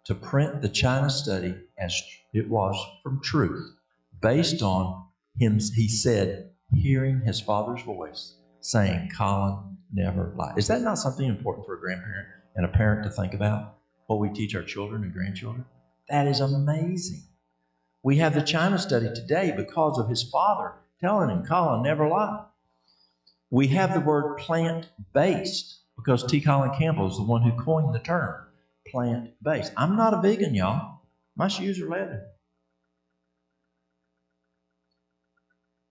to print the China study as it was from truth, based on him, he said, hearing his father's voice saying, Colin, never lie. Is that not something important for a grandparent and a parent to think about? What we teach our children and grandchildren? That is amazing. We have the China study today because of his father telling him, Colin, never lie. We have the word plant-based because T. Colin Campbell is the one who coined the term plant-based. I'm not a vegan, y'all. My shoes are leather.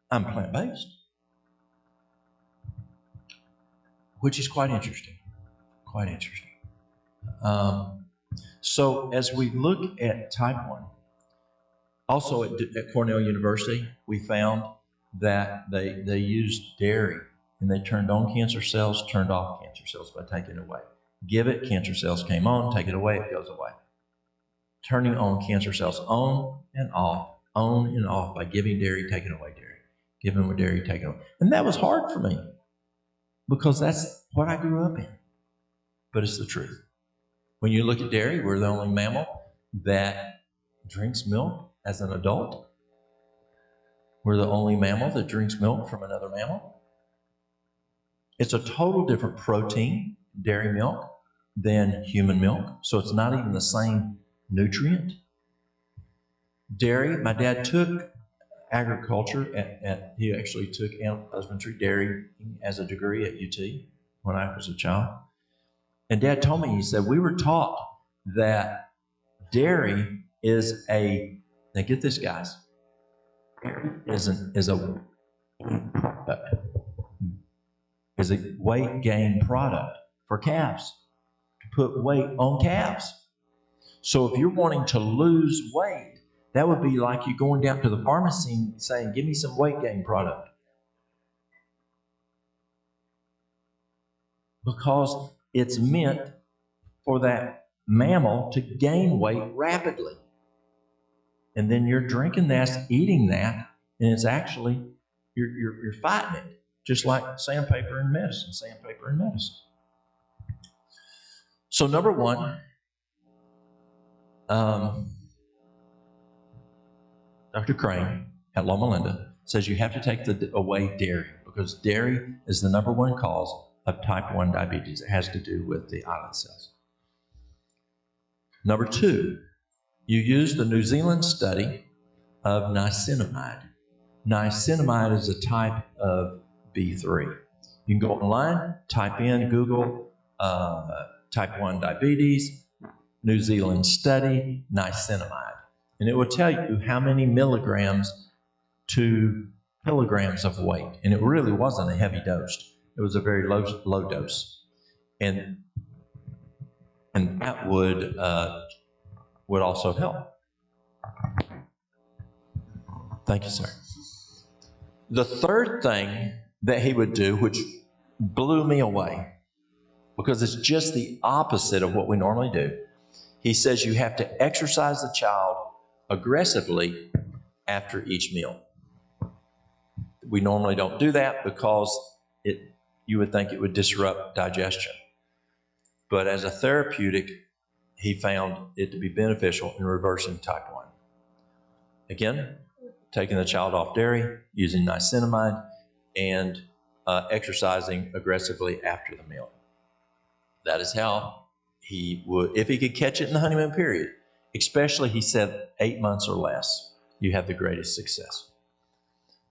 I'm plant-based, which is quite interesting. Quite interesting. So as we look at type 1, also at Cornell University, we found that they used dairy and they turned on cancer cells, turned off cancer cells by taking it away. Give it, cancer cells came on, take it away, it goes away. Turning on cancer cells on and off by giving dairy, taking away dairy. Giving dairy, taking away. And that was hard for me because that's what I grew up in. But it's the truth. When you look at dairy, we're the only mammal that drinks milk as an adult. We're the only mammal that drinks milk from another mammal. It's a total different protein, dairy milk, than human milk. So it's not even the same nutrient. Dairy, my dad took agriculture he actually took animal husbandry, dairy as a degree at UT when I was a child. And Dad told me, he said, we were taught that dairy is now get this, guys, is a weight gain product for calves, to put weight on calves. So if you're wanting to lose weight, that would be like you going down to the pharmacy and saying, give me some weight gain product. Because it's meant for that mammal to gain weight rapidly. And then you're drinking that, eating that, and it's actually, you're fighting it. Just like sandpaper and medicine, sandpaper and medicine. So number one, Dr. Crane at Loma Linda says you have to take away dairy, because dairy is the number one cause of type 1 diabetes. It has to do with the islet cells. Number two, you use the New Zealand study of niacinamide. Niacinamide is a type of B3. You can go online, type in, Google type 1 diabetes, New Zealand study, niacinamide. And it will tell you how many milligrams to kilograms of weight. And it really wasn't a heavy dose. It was a very low dose. And that would also help. Thank you, sir. The third thing that he would do, which blew me away, because it's just the opposite of what we normally do, he says you have to exercise the child aggressively after each meal. We normally don't do that because you would think it would disrupt digestion. But as a therapeutic, he found it to be beneficial in reversing type 1. Again, taking the child off dairy, using niacinamide, and exercising aggressively after the meal. That is how he would, if he could catch it in the honeymoon period, especially, he said, 8 months or less, you have the greatest success.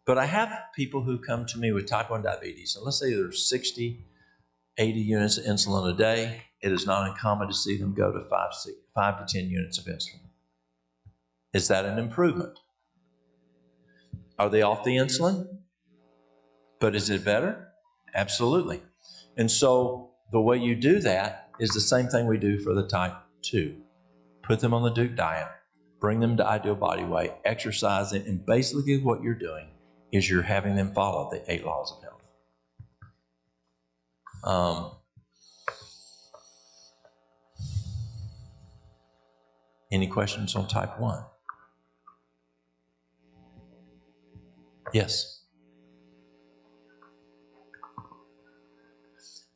But I have people who come to me with type 1 diabetes, and let's say there's 60, 80 units of insulin a day. It is not uncommon to see them go to 5 to 10 units of insulin. Is that an improvement? Are they off the insulin? But is it better? Absolutely. And so the way you do that is the same thing we do for the type 2. Put them on the Duke diet, bring them to ideal body weight, exercising, and basically what you're doing is you're having them follow the 8 laws of health. Any questions on type 1? Yes.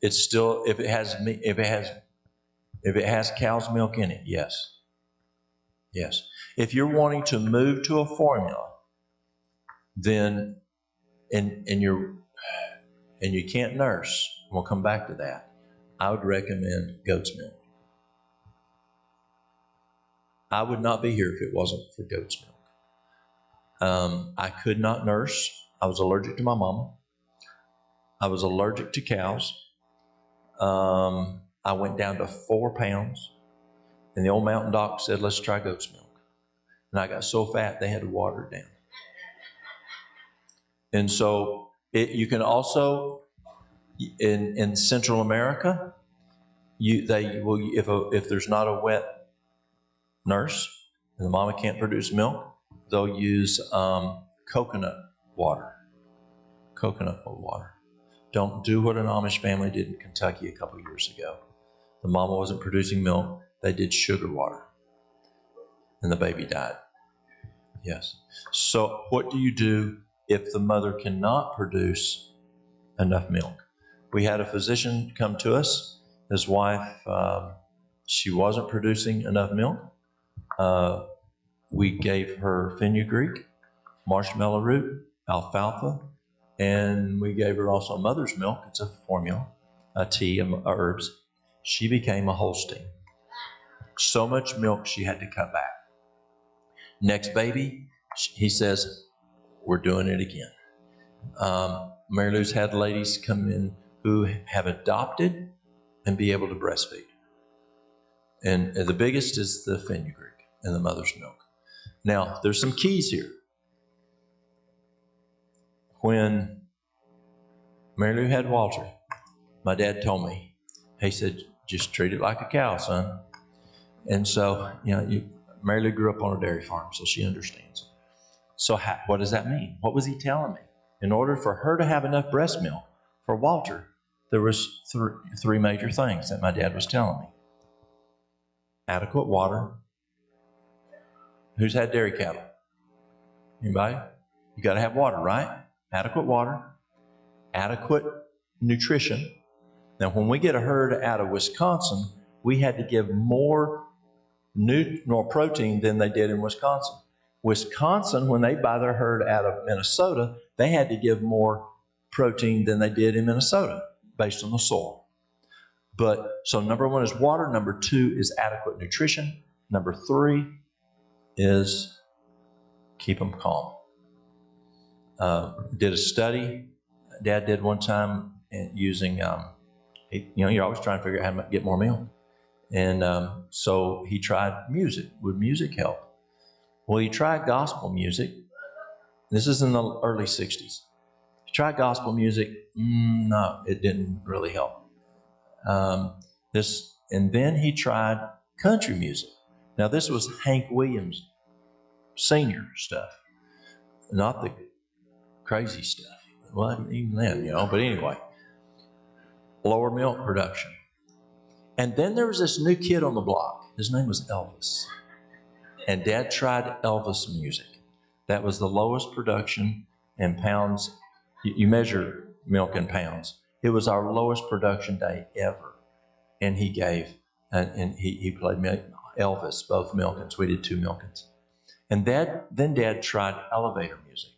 It's still, if it has cow's milk in it, yes. Yes. If you're wanting to move to a formula, then and you can't nurse, we'll come back to that, I would recommend goat's milk. I would not be here if it wasn't for goat's milk. I could not nurse. I was allergic to my mama. I was allergic to cows. I went down to 4 pounds, and the old mountain doc said, let's try goat's milk. And I got so fat they had to water it down. And so you can also, in Central America, if there's not a wet nurse and the mama can't produce milk, they'll use coconut water. Coconut water. Don't do what an Amish family did in Kentucky a couple years ago. The mama wasn't producing milk. They did sugar water. And the baby died. Yes. So what do you do if the mother cannot produce enough milk? We had a physician come to us. His wife, she wasn't producing enough milk. We gave her fenugreek, marshmallow root, alfalfa, and we gave her also mother's milk. It's a formula, a tea, herbs. She became a Holstein. So much milk she had to cut back. Next baby, he says, we're doing it again. Mary Lou's had ladies come in who have adopted and be able to breastfeed. And the biggest is the fenugreek and the mother's milk. Now, there's some keys here. When Mary Lou had Walter, my dad told me, he said, just treat it like a cow, son. And so, Mary Lou grew up on a dairy farm, so she understands. So what does that mean? What was he telling me? In order for her to have enough breast milk for Walter, there was three major things that my dad was telling me. adequate water. Who's had dairy cattle? Anybody? You got to have water, right? Adequate water, adequate nutrition. Now, when we get a herd out of Wisconsin, we had to give more protein than they did in Wisconsin. Wisconsin, when they buy their herd out of Minnesota, they had to give more protein than they did in Minnesota based on the soil. But so number one is water. Number two is adequate nutrition. Number three is keep them calm. Did a study Dad did one time using, you're always trying to figure out how to get more milk. And so he tried music. Would music help? Well, he tried gospel music. This is in the early 60s. He tried gospel music. No, it didn't really help. And then he tried country music. Now, this was Hank Williams Sr. stuff, not the crazy stuff. Well, even then, but anyway, lower milk production. And then there was this new kid on the block. His name was Elvis. And Dad tried Elvis music. That was the lowest production in pounds. You measure milk in pounds. It was our lowest production day ever. And he he played Elvis, both milkins. We did 2 milkins. And then Dad tried elevator music.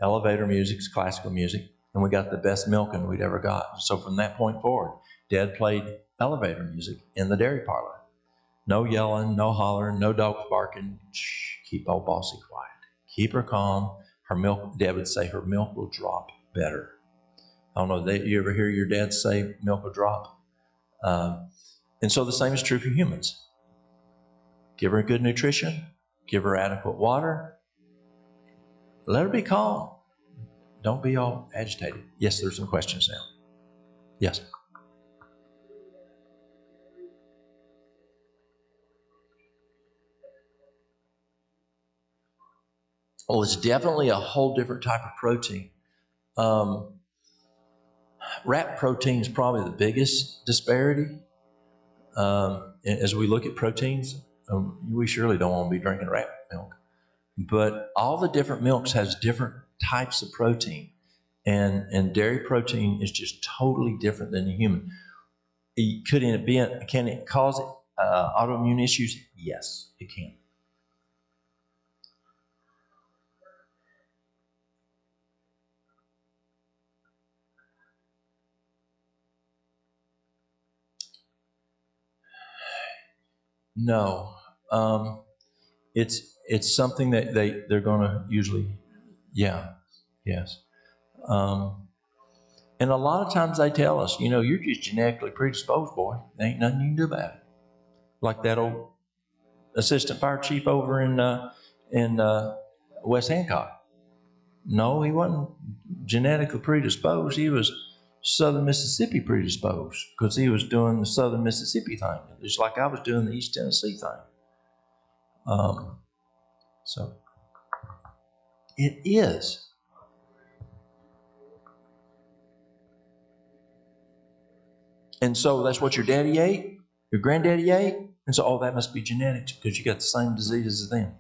Elevator music is classical music. And we got the best milking we'd ever got. So from that point forward, Dad played elevator music in the dairy parlor. No yelling, no hollering, no dogs barking. Shh, keep old Bossy quiet. Keep her calm. Her milk, Dad would say, her milk will drop better. I don't know, you ever hear your dad say milk will drop? And so the same is true for humans. Give her good nutrition. Give her adequate water. Let her be calm. Don't be all agitated. Yes, there's some questions now. Yes. Well, it's definitely a whole different type of protein. Rat protein is probably the biggest disparity. As we look at proteins, we surely don't want to be drinking rat milk. But all the different milks has different types of protein. And dairy protein is just totally different than the human. Can it cause autoimmune issues? Yes, it can. No, it's something that they're going to usually, yes. And a lot of times they tell us, you're just genetically predisposed, boy. There ain't nothing you can do about it. Like that old assistant fire chief over in West Hancock. No, he wasn't genetically predisposed. He was Southern Mississippi predisposed because he was doing the Southern Mississippi thing, just like I was doing the East Tennessee thing. So it is. And so that's what your daddy ate, your granddaddy ate, and so, that must be genetics because you got the same diseases as them.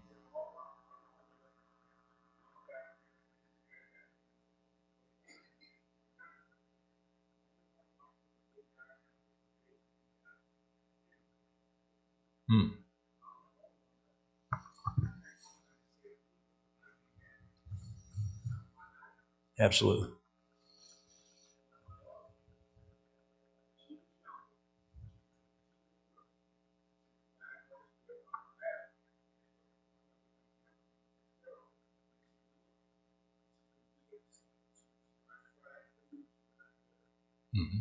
Absolutely. Mm-hmm.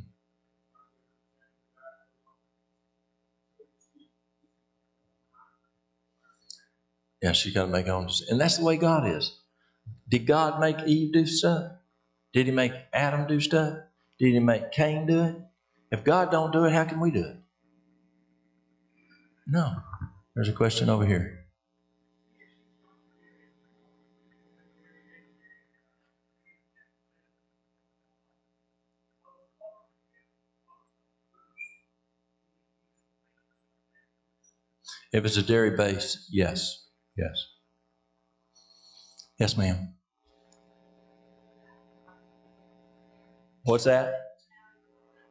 Yeah, she got to make her own decision. And that's the way God is. Did God make Eve do stuff? Did he make Adam do stuff? Did he make Cain do it? If God don't do it, how can we do it? No. There's a question over here. If it's a dairy base, yes. Yes. Yes, ma'am. What's that?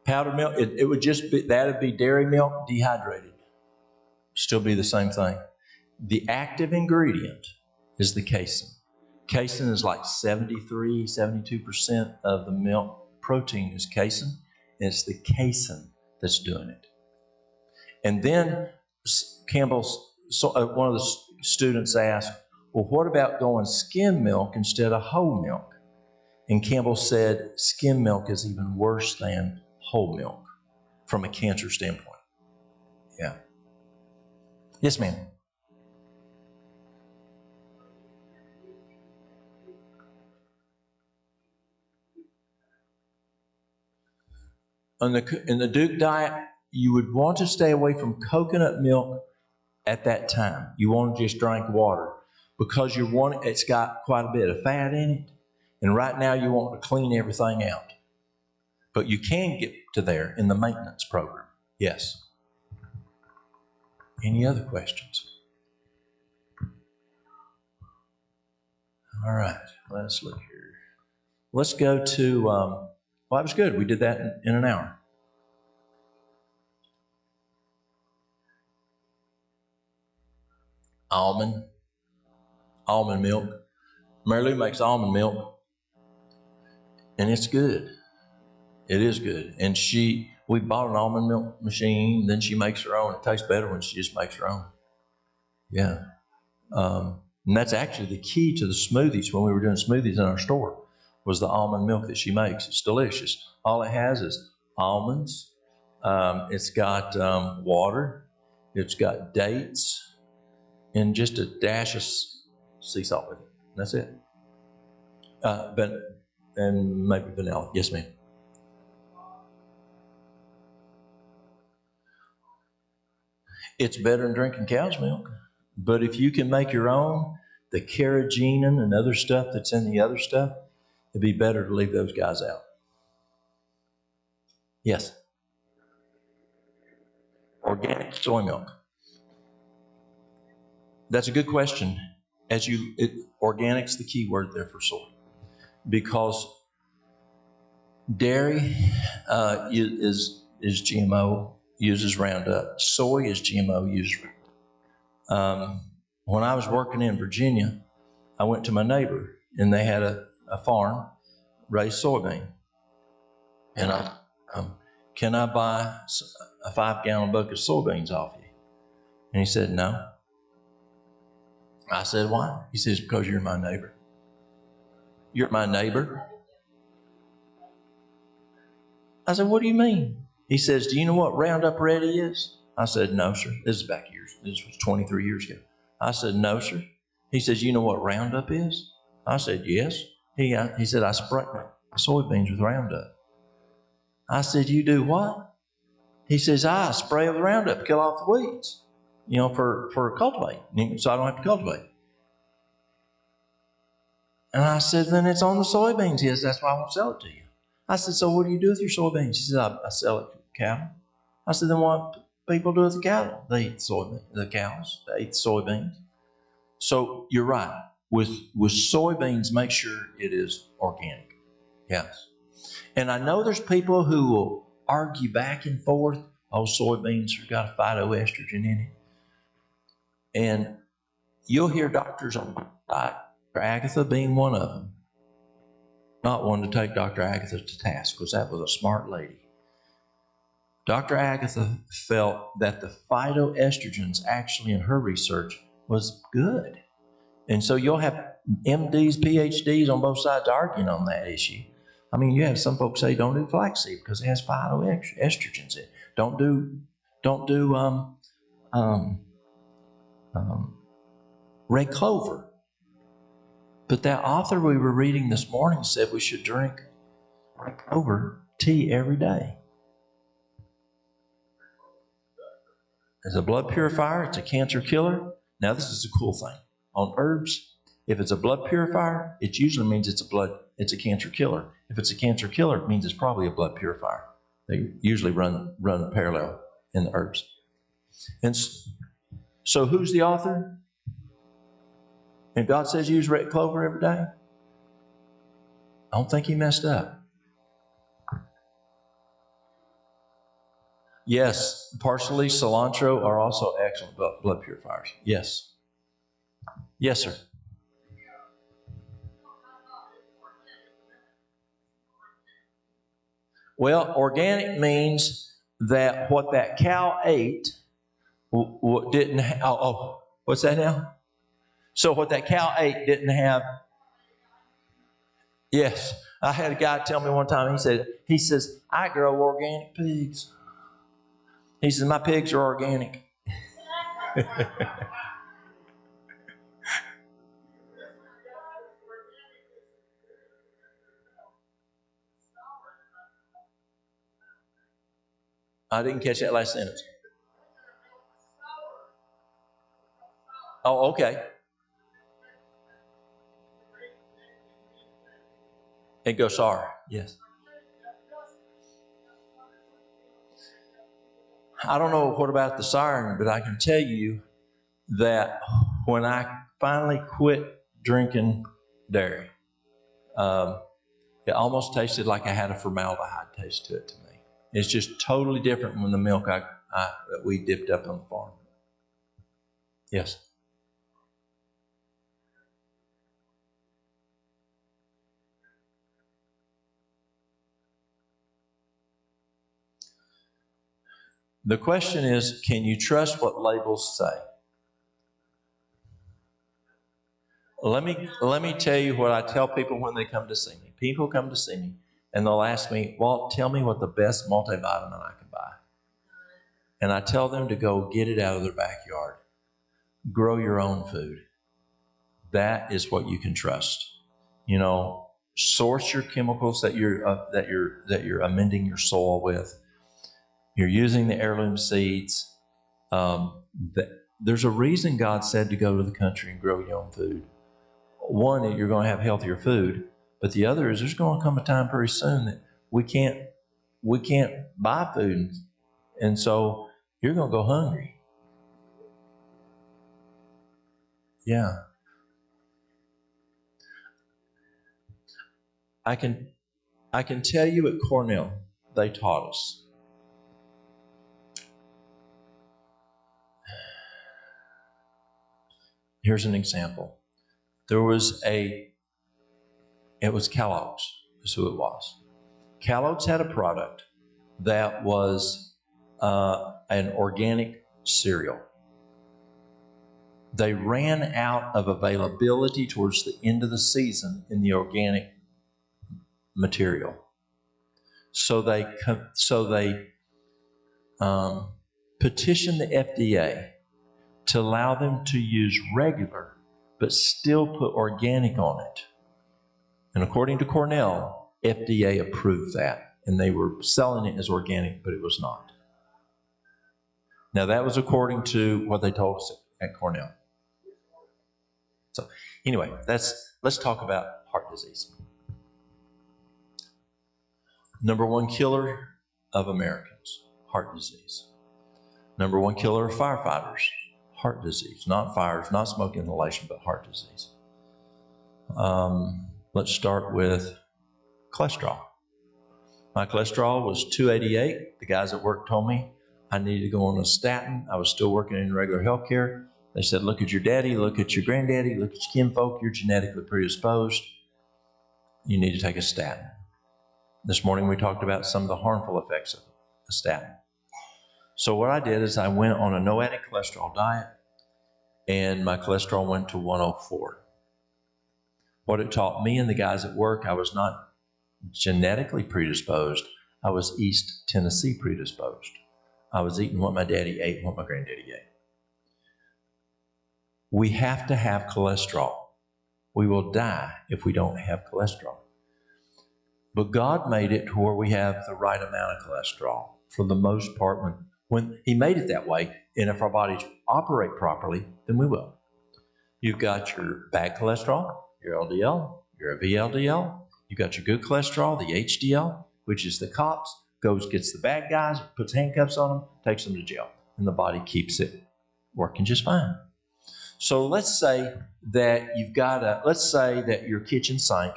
Powdered milk? It would just be, that would be dairy milk dehydrated. Still be the same thing. The active ingredient is the casein. Casein is like 73, 72% of the milk protein is casein. And it's the casein that's doing it. And then one of the students asked, well, what about going skim milk instead of whole milk? And Campbell said, skim milk is even worse than whole milk from a cancer standpoint. Yeah. Yes, ma'am. In the Duke diet, you would want to stay away from coconut milk at that time. You want to just drink water because it's got quite a bit of fat in it. And right now you want to clean everything out. But you can get to there in the maintenance program. Yes. Any other questions? All right, let's look here. Let's go to, well, that was good. We did that in an hour. Almond milk. Mary Lou makes almond milk, and it's good. It is good. And we bought an almond milk machine, then she makes her own. It tastes better when she just makes her own. Yeah. And that's actually the key to the smoothies when we were doing smoothies in our store was the almond milk that she makes. It's delicious. All it has is almonds. It's got water. It's got dates and just a dash of sea salt with it. That's it. And maybe vanilla. Yes, ma'am. It's better than drinking cow's milk. But if you can make your own, the carrageenan and other stuff that's in the other stuff, it'd be better to leave those guys out. Yes. Organic soy milk. That's a good question. Organic's the key word there for soy. Because dairy is GMO, uses Roundup. Soy is GMO, uses Roundup. When I was working in Virginia, I went to my neighbor, and they had a farm, raised soybean. And can I buy a 5-gallon bucket of soybeans off you? And he said, no. I said, why? He says, because you're my neighbor. You're my neighbor? I said, what do you mean? He says, do you know what Roundup Ready is? I said, no, sir. This is back years. This was 23 years ago. I said, no, sir. He says, you know what Roundup is? I said, yes. He said, I spray my soybeans with Roundup. I said, you do what? He says, I spray with Roundup to kill off the weeds, for cultivating, so I don't have to cultivate. And I said, then it's on the soybeans. Yes, that's why I won't sell it to you. I said, so what do you do with your soybeans? He said, I sell it to cattle. I said, then what people do with the cattle? They eat the cows. They eat the soybeans. So you're right. With soybeans, make sure it is organic. Yes. And I know there's people who will argue back and forth. Oh, soybeans have got a phytoestrogen in it. And you'll hear doctors on Dr. Agatha being one of them. Not one to take Dr. Agatha to task, because that was a smart lady. Dr. Agatha felt that the phytoestrogens actually in her research was good. And so you'll have MDs, PhDs on both sides arguing on that issue. I mean, you have some folks say don't do flaxseed because it has phytoestrogens in it. Don't do red clover. But that author we were reading this morning said we should drink red clover tea every day. It's a blood purifier. It's a cancer killer. Now, this is a cool thing. On herbs, if it's a blood purifier, it usually means it's a cancer killer. If it's a cancer killer, it means it's probably a blood purifier. They usually run parallel in the herbs. And So who's the author? And God says use red clover every day? I don't think he messed up. Yes, parsley, cilantro are also excellent blood purifiers. Yes. Yes, sir. Well, organic means that what that cow ate didn't have, what's that now? So what that cow ate didn't have. Yes. I had a guy tell me one time, he says, I grow organic pigs. He says, my pigs are organic. I didn't catch that last sentence. Oh, okay. It goes sour, yes. I don't know what about the siren, but I can tell you that when I finally quit drinking dairy, it almost tasted like I had a formaldehyde taste to it to me. It's just totally different from the milk that we dipped up on the farm. Yes. The question is, can you trust what labels say? Let me tell you what I tell people when they come to see me. People come to see me and they'll ask me, Walt, tell me what the best multivitamin I can buy. And I tell them to go get it out of their backyard. Grow your own food. That is what you can trust. You know, source your chemicals that you're amending your soil with. You're using the heirloom seeds. There's a reason God said to go to the country and grow your own food. One, you're going to have healthier food, but the other is there's going to come a time pretty soon that we can't buy food, and so you're going to go hungry. Yeah, I can tell you at Cornell they taught us. Here's an example. It was Kellogg's, is who it was. Kellogg's had a product that was an organic cereal. They ran out of availability towards the end of the season in the organic material. So they petitioned the FDA to allow them to use regular, but still put organic on it. And according to Cornell, FDA approved that. And they were selling it as organic, but it was not. Now, that was according to what they told us at Cornell. So, anyway, let's talk about heart disease. Number one killer of Americans, heart disease. Number one killer of firefighters, heart disease. Not fires, not smoke inhalation, but heart disease. Let's start with cholesterol. My cholesterol was 288. The guys at work told me I needed to go on a statin. I was still working in regular health care. They said, look at your daddy, look at your granddaddy, look at your kinfolk. You're genetically predisposed. You need to take a statin. This morning we talked about some of the harmful effects of a statin. So what I did is I went on a no added cholesterol diet, and my cholesterol went to 104. What it taught me and the guys at work, I was not genetically predisposed. I was East Tennessee predisposed. I was eating what my daddy ate and what my granddaddy ate. We have to have cholesterol. We will die if we don't have cholesterol. But God made it to where we have the right amount of cholesterol for the most part. When He made it that way, and if our bodies operate properly, then we will. You've got your bad cholesterol, your LDL, your VLDL. You've got your good cholesterol, the HDL, which is the cops, gets the bad guys, puts handcuffs on them, takes them to jail, and the body keeps it working just fine. So let's say that let's say that your kitchen sink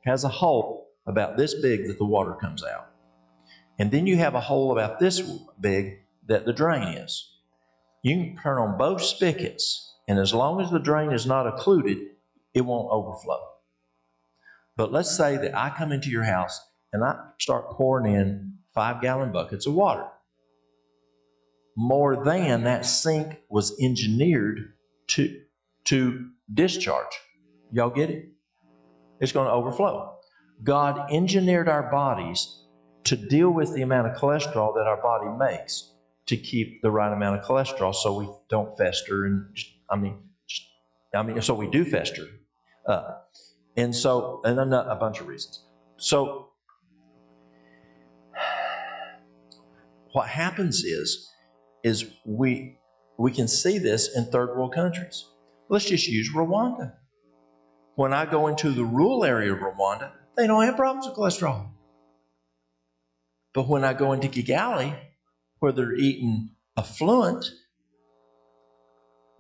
has a hole about this big that the water comes out. And then you have a hole about this big that the drain is. You can turn on both spigots, and as long as the drain is not occluded, it won't overflow. But let's say that I come into your house and I start pouring in 5-gallon buckets of water. More than that sink was engineered to discharge. Y'all get it? It's going to overflow. God engineered our bodies to deal with the amount of cholesterol that our body makes to keep the right amount of cholesterol so we don't fester so we do fester. And a bunch of reasons. So what happens is we can see this in third world countries. Let's just use Rwanda. When I go into the rural area of Rwanda, they don't have problems with cholesterol. But when I go into Kigali, where they're eating affluent,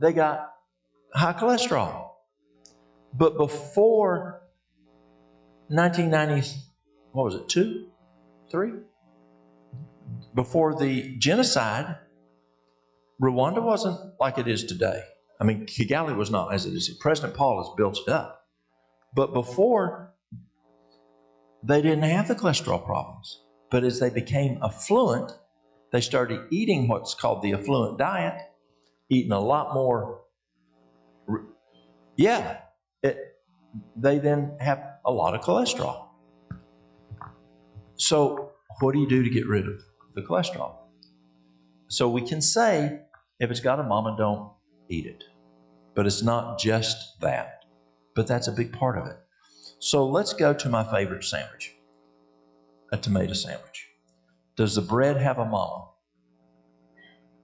they got high cholesterol. But before 1990, what was it, 2, 3? Before the genocide, Rwanda wasn't like it is today. I mean, Kigali was not as it is. President Paul has built it up. But before, they didn't have the cholesterol problems. But as they became affluent, they started eating what's called the affluent diet, eating a lot more. They then have a lot of cholesterol. So what do you do to get rid of the cholesterol? So we can say, if it's got a mama, don't eat it. But it's not just that. But that's a big part of it. So let's go to my favorite sandwich, a tomato sandwich. Does the bread have a mama?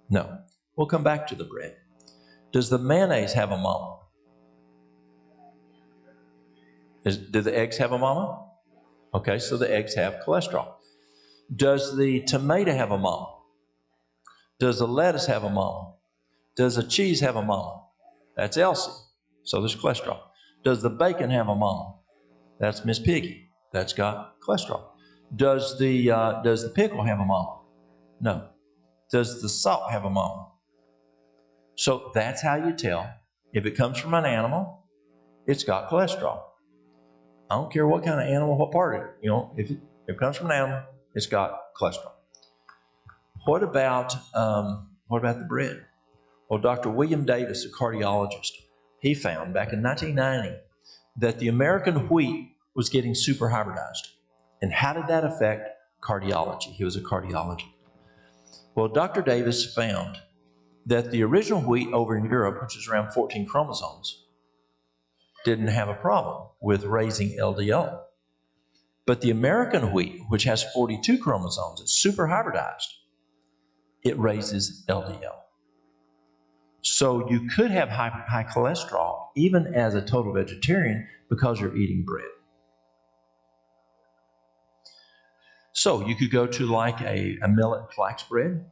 No. We'll come back to the bread. Does the mayonnaise have a mama? Do the eggs have a mama? Okay, so the eggs have cholesterol. Does the tomato have a mama? Does the lettuce have a mama? Does the cheese have a mama? That's Elsie. So there's cholesterol. Does the bacon have a mama? That's Miss Piggy. That's got cholesterol. Does the pickle have a mama? No. Does the salt have a mama? So that's how you tell. If it comes from an animal, it's got cholesterol. I don't care what kind of animal, what part of it. If it comes from an animal, it's got cholesterol. What about the bread? Well, Dr. William Davis, a cardiologist, he found back in 1990 that the American wheat was getting super hybridized. And how did that affect cardiology? He was a cardiologist. Well, Dr. Davis found that the original wheat over in Europe, which is around 14 chromosomes, didn't have a problem with raising LDL. But the American wheat, which has 42 chromosomes, it's super hybridized, it raises LDL. So you could have high cholesterol even as a total vegetarian because you're eating bread. So you could go to like a millet flax bread,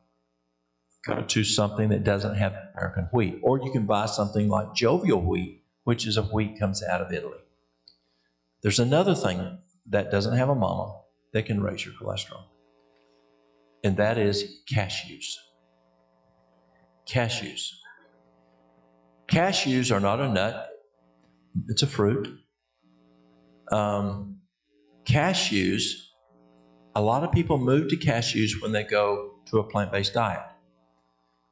go to something that doesn't have American wheat, or you can buy something like jovial wheat, which is a wheat comes out of Italy. There's another thing that doesn't have a mama that can raise your cholesterol, and that is cashews. Cashews. Cashews are not a nut. It's a fruit. Cashews, a lot of people move to cashews when they go to a plant-based diet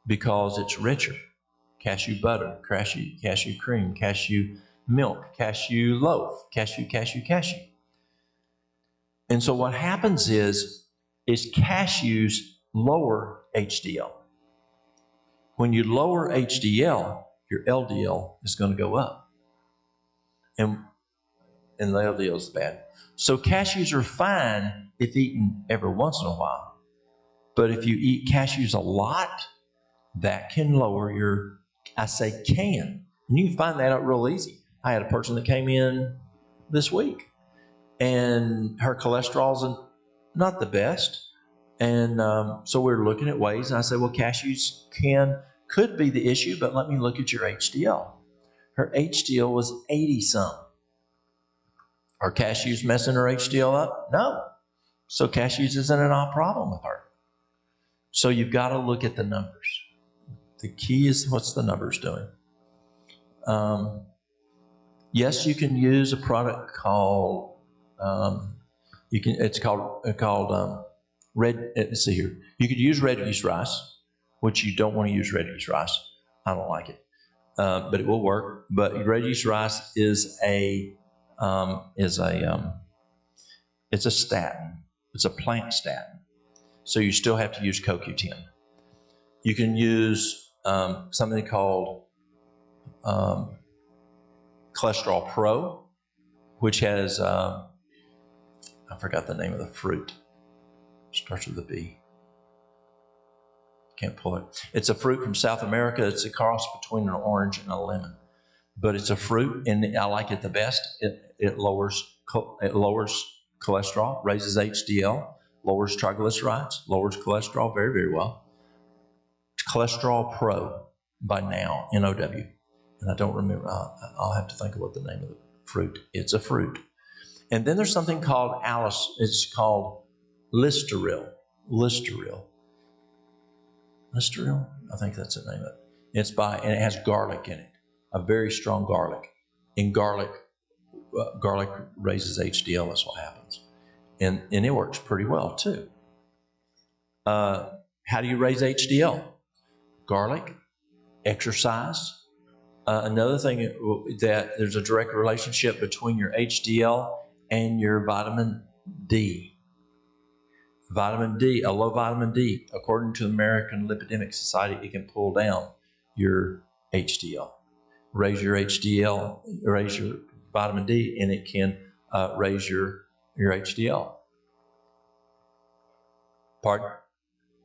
because it's richer. Cashew butter, cashew cream, cashew milk, cashew loaf, cashew. And so what happens is cashews lower HDL. When you lower HDL, your LDL is going to go up. And the LDL is bad. So cashews are fine if eaten every once in a while. But if you eat cashews a lot, that can lower your, I say can. And you can find that out real easy. I had a person that came in this week, and her cholesterol's not the best. And so we were looking at ways, and I said, well, cashews can could be the issue, but let me look at your HDL. Her HDL was 80-some. Are cashews messing her HDL up? No. So cashews isn't a problem with her. So you've got to look at the numbers. The key is what's the numbers doing. Yes, you can use a product called it's called red. Let's see here. You could use red yeast rice, which you don't want to use red yeast rice. I don't like it, but it will work. But red yeast rice is it's a statin. It's a plant statin. So you still have to use CoQ10. You can use something called Cholesterol Pro, which has, I forgot the name of the fruit. Starts with a B. Can't pull it. It's a fruit from South America. It's a cross between an orange and a lemon. But it's a fruit, and I like it the best. It lowers cholesterol, raises HDL, lowers triglycerides, lowers cholesterol very, very well. Cholesterol Pro by Now, N-O-W. And I don't remember. I'll have to think of what the name of the fruit. It's a fruit. And then there's something called It's called Listeril. Listeril. I think that's the name of it. And it has garlic in it, a very strong garlic. And garlic raises HDL. That's what happens. And it works pretty well too. How do you raise HDL? Garlic, exercise. Another thing that there's a direct relationship between your HDL and your vitamin D. Vitamin D, a low vitamin D, according to the American Lipidemic Society, it can pull down your HDL. Raise your HDL, raise your vitamin D, and it can raise your HDL. Pardon?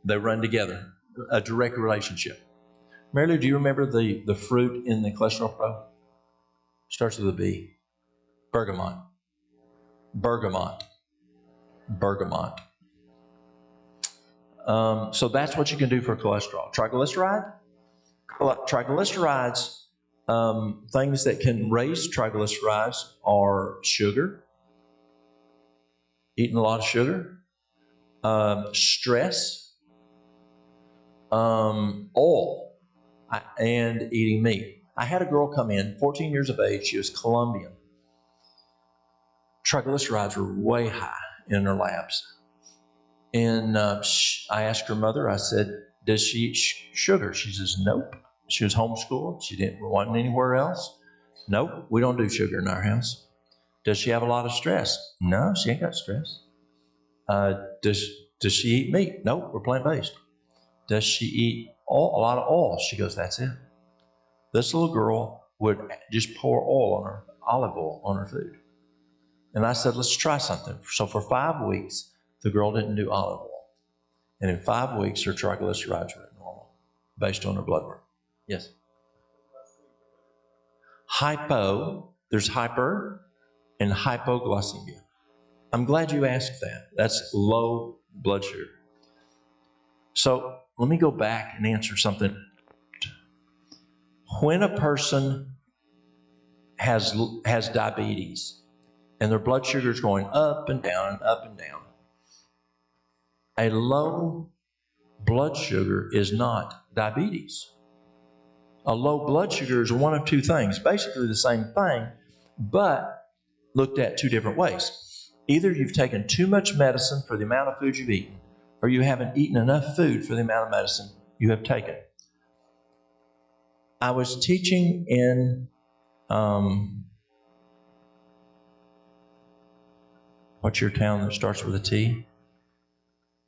They run together, a direct relationship. Mary Lou, do you remember the fruit in the Cholesterol Pro? Starts with a B. Bergamot. So that's what you can do for cholesterol. Triglycerides, things that can raise triglycerides are sugar, eating a lot of sugar, stress, oil, and eating meat. I had a girl come in, 14 years of age. She was Colombian. Triglycerides were way high in her labs. And I asked her mother, I said, does she eat sugar? She says, nope. She was homeschooled. She didn't want anywhere else. Nope, we don't do sugar in our house. Does she have a lot of stress? No, she ain't got stress. Does she eat meat? Nope, we're plant-based. Does she eat a lot of oil? She goes, that's it. This little girl would just pour olive oil on her food. And I said, let's try something. So for 5 weeks, the girl didn't do olive oil. And in 5 weeks, her triglycerides were normal based on her blood work. Yes? There's hyper and hypoglycemia. I'm glad you asked that. That's low blood sugar. So let me go back and answer something. When a person has diabetes and their blood sugar is going up and down and up and down, a low blood sugar is not diabetes. A low blood sugar is one of two things, basically the same thing, but looked at two different ways. Either you've taken too much medicine for the amount of food you've eaten, or you haven't eaten enough food for the amount of medicine you have taken. I was teaching in what's your town that starts with a T?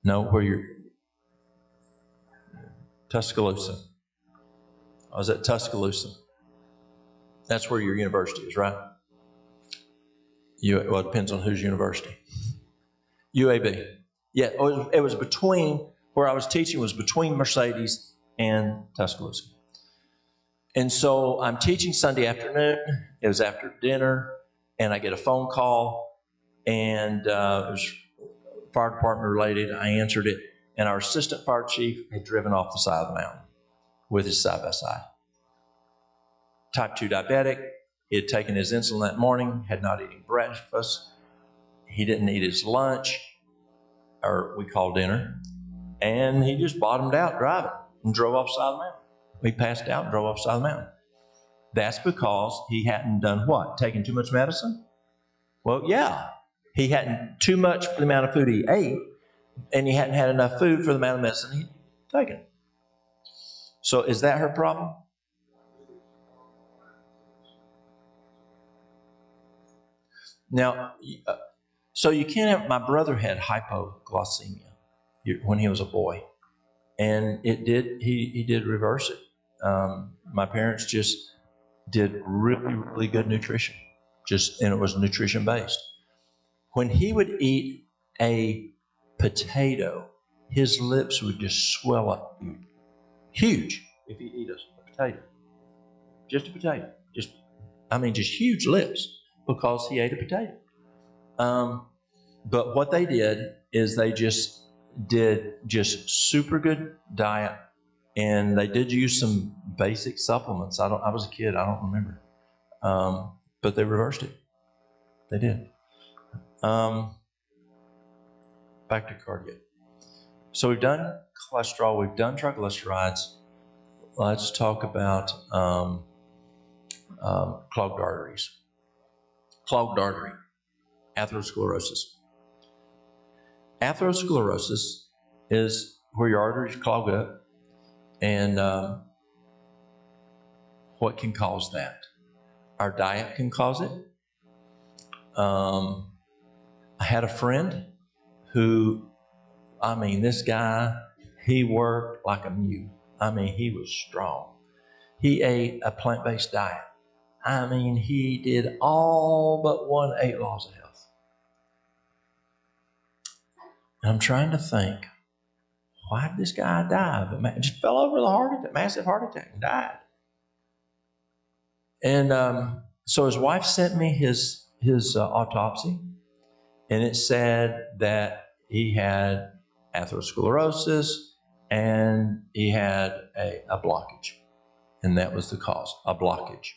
No, where you're Tuscaloosa. I was at Tuscaloosa. That's where your university is, right? Well, it depends on whose university. UAB. Yeah, it was between, where I was teaching was between Mercedes and Tuscaloosa. And so I'm teaching Sunday afternoon. It was after dinner, and I get a phone call, and it was fire department related. I answered it, and our assistant fire chief had driven off the side of the mountain. with his side-by-side. Type 2 diabetic. He had taken his insulin that morning, had not eaten breakfast. He didn't eat his lunch, or we call dinner, and he just bottomed out driving and drove off the side of the mountain. He passed out and drove off the side of the mountain. That's because he hadn't done what? Taken too much medicine? Well, yeah. He hadn't too much for the amount of food he ate, and he hadn't had enough food for the amount of medicine he'd taken. So is that her problem? Now, so you can't have, my brother had hypoglycemia when he was a boy, and he did reverse it. My parents just did really, really good nutrition, and it was nutrition based. When he would eat a potato, his lips would just swell up huge. If he eat a potato, just a potato, just huge lips because he ate a potato. But what they did is they just did super good diet, and they did use some basic supplements. I was a kid, I don't remember, but they reversed it. They did. Back to cardio. So we've done cholesterol, we've done triglycerides. Let's talk about clogged arteries. Clogged artery, atherosclerosis. Atherosclerosis is where your arteries clog up, and what can cause that? Our diet can cause it. I had a friend who, this guy, he worked like a mule. He was strong. He ate a plant-based diet. He did all but 1 8 laws of health. And I'm trying to think, why did this guy die? But just fell over the massive heart attack and died. And so his wife sent me his autopsy, and it said that he had atherosclerosis and he had a blockage. And that was the cause, a blockage,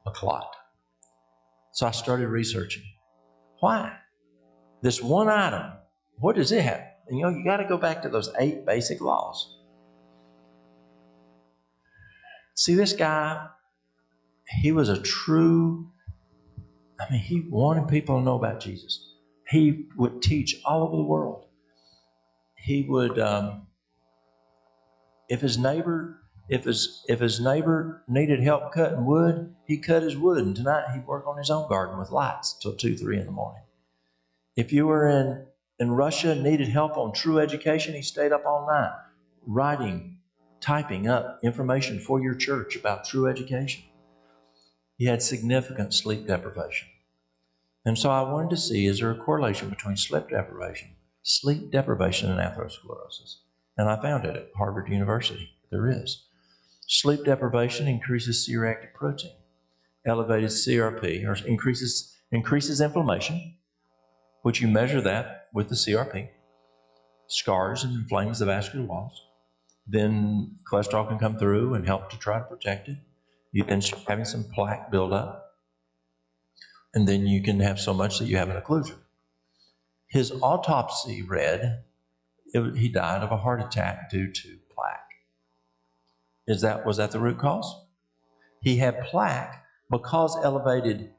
a clot. So I started researching. Why? This one item, what does it have? And you got to go back to those 8 basic laws. See, this guy, he was a true, he wanted people to know about Jesus. He would teach all over the world. He would, if his neighbor needed help cutting wood, he cut his wood, and tonight he'd work on his own garden with lights till 2, 3 in the morning. If you were in Russia and needed help on true education, he stayed up all night writing, typing up information for your church about true education. He had significant sleep deprivation. And so I wanted to see, is there a correlation between sleep deprivation and atherosclerosis? And I found it at Harvard University. There is. Sleep deprivation increases C-reactive protein. Elevated CRP or increases inflammation, which you measure that with the CRP. Scars and inflames the vascular walls. Then cholesterol can come through and help to try to protect it. You've been having some plaque buildup, and then you can have so much that you have an occlusion. His autopsy read he died of a heart attack due to plaque. Was that the root cause? He had plaque because elevated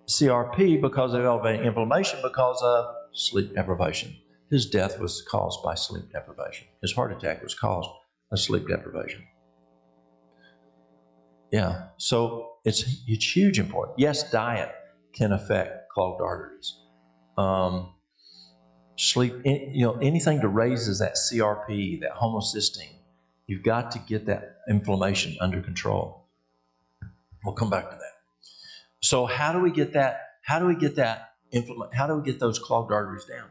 CRP, because of elevated inflammation, because of sleep deprivation. His death was caused by sleep deprivation. His heart attack was caused by sleep deprivation. Yeah, so it's huge important. Yes, diet can affect clogged arteries. Sleep, anything that raises that CRP, that homocysteine, you've got to get that inflammation under control. We'll come back to that. So how do we get that? How do we get those clogged arteries down?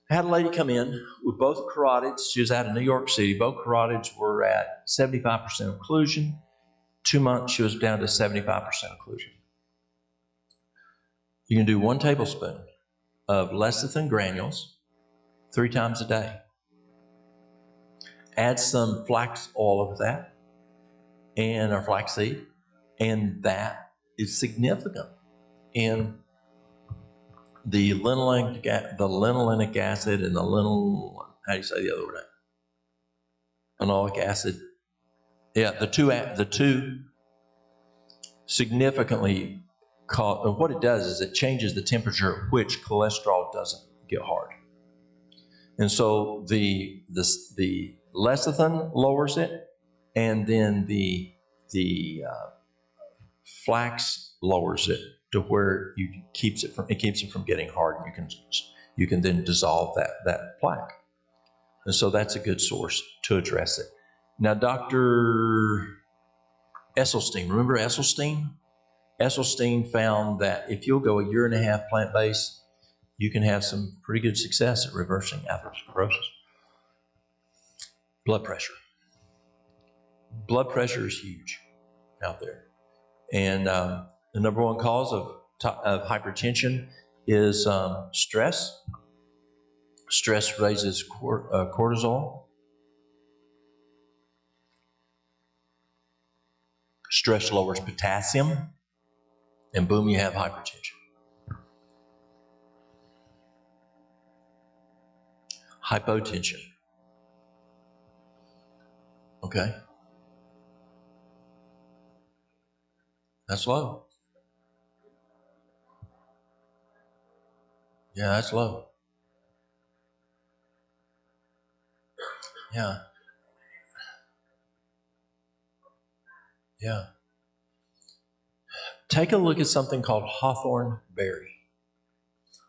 I had a lady come in with both carotids. She was out of New York City. Both carotids were at 75% occlusion. 2 months, she was down to 75% occlusion. You can do 1 tablespoon of lecithin granules 3 times a day. Add some flax oil of that, or flaxseed, and that is significant in the linolenic acid and how do you say the other word? Linoleic acid. Yeah, the two significantly cause. What it does is it changes the temperature at which cholesterol doesn't get hard, and so the lecithin lowers it, and then the flax lowers it to where it keeps it from getting hard, and you can then dissolve that plaque. And so that's a good source to address it. Now, Dr. Esselstyn, remember Esselstyn? Esselstyn found that if you'll go 1.5 years plant-based, you can have some pretty good success at reversing atherosclerosis. Blood pressure. Blood pressure is huge out there. And the number one cause of hypertension is stress. Stress raises cortisol. Stress lowers potassium, and boom, you have hypertension. Hypotension. Okay. That's low. Yeah, that's low. Yeah. Yeah. Take a look at something called hawthorn berry.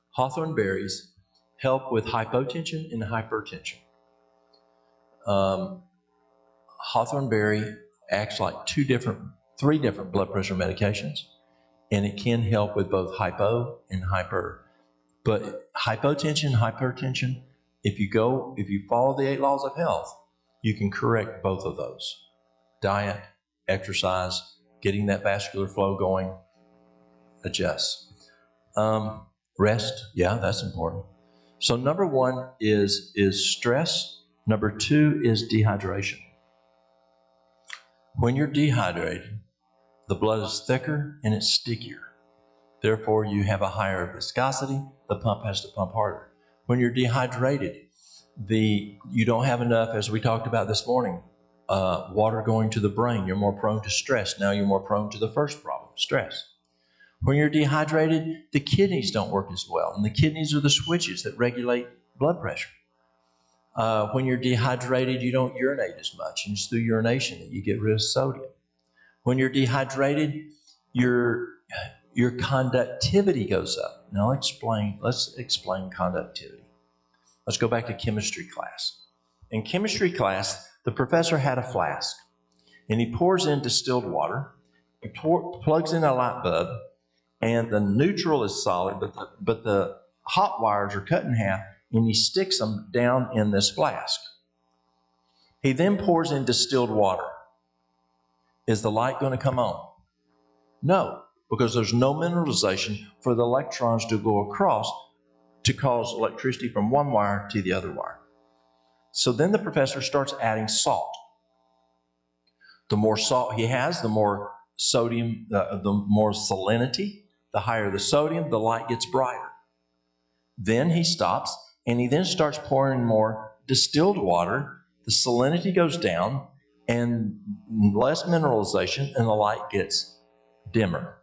Hawthorn berries help with hypotension and hypertension. Hawthorn berry acts like 3 different blood pressure medications, and it can help with both hypo and hyper. But hypotension, hypertension, if you follow the 8 laws of health, you can correct both of those. Diet, exercise, getting that vascular flow going, adjust. Rest, yeah, that's important. So number 1 is stress. Number 2 is dehydration. When you're dehydrated, the blood is thicker and it's stickier. Therefore, you have a higher viscosity. The pump has to pump harder. When you're dehydrated, you don't have enough, as we talked about this morning, water going to the brain. You're more prone to stress. Now you're more prone to the first problem, stress. When you're dehydrated, the kidneys don't work as well. And the kidneys are the switches that regulate blood pressure. When you're dehydrated, you don't urinate as much. And it's through urination that you get rid of sodium. When you're dehydrated, your conductivity goes up. Now let's explain conductivity. Let's go back to chemistry class. In chemistry class, the professor had a flask, and he pours in distilled water, he plugs in a light bulb, and the neutral is solid, but the hot wires are cut in half, and he sticks them down in this flask. He then pours in distilled water. Is the light going to come on? No, because there's no mineralization for the electrons to go across to cause electricity from one wire to the other wire. So then the professor starts adding salt. The more salt he has, the more sodium, the more salinity. The higher the sodium, the light gets brighter. Then he stops, and he then starts pouring more distilled water. The salinity goes down, and less mineralization, and the light gets dimmer.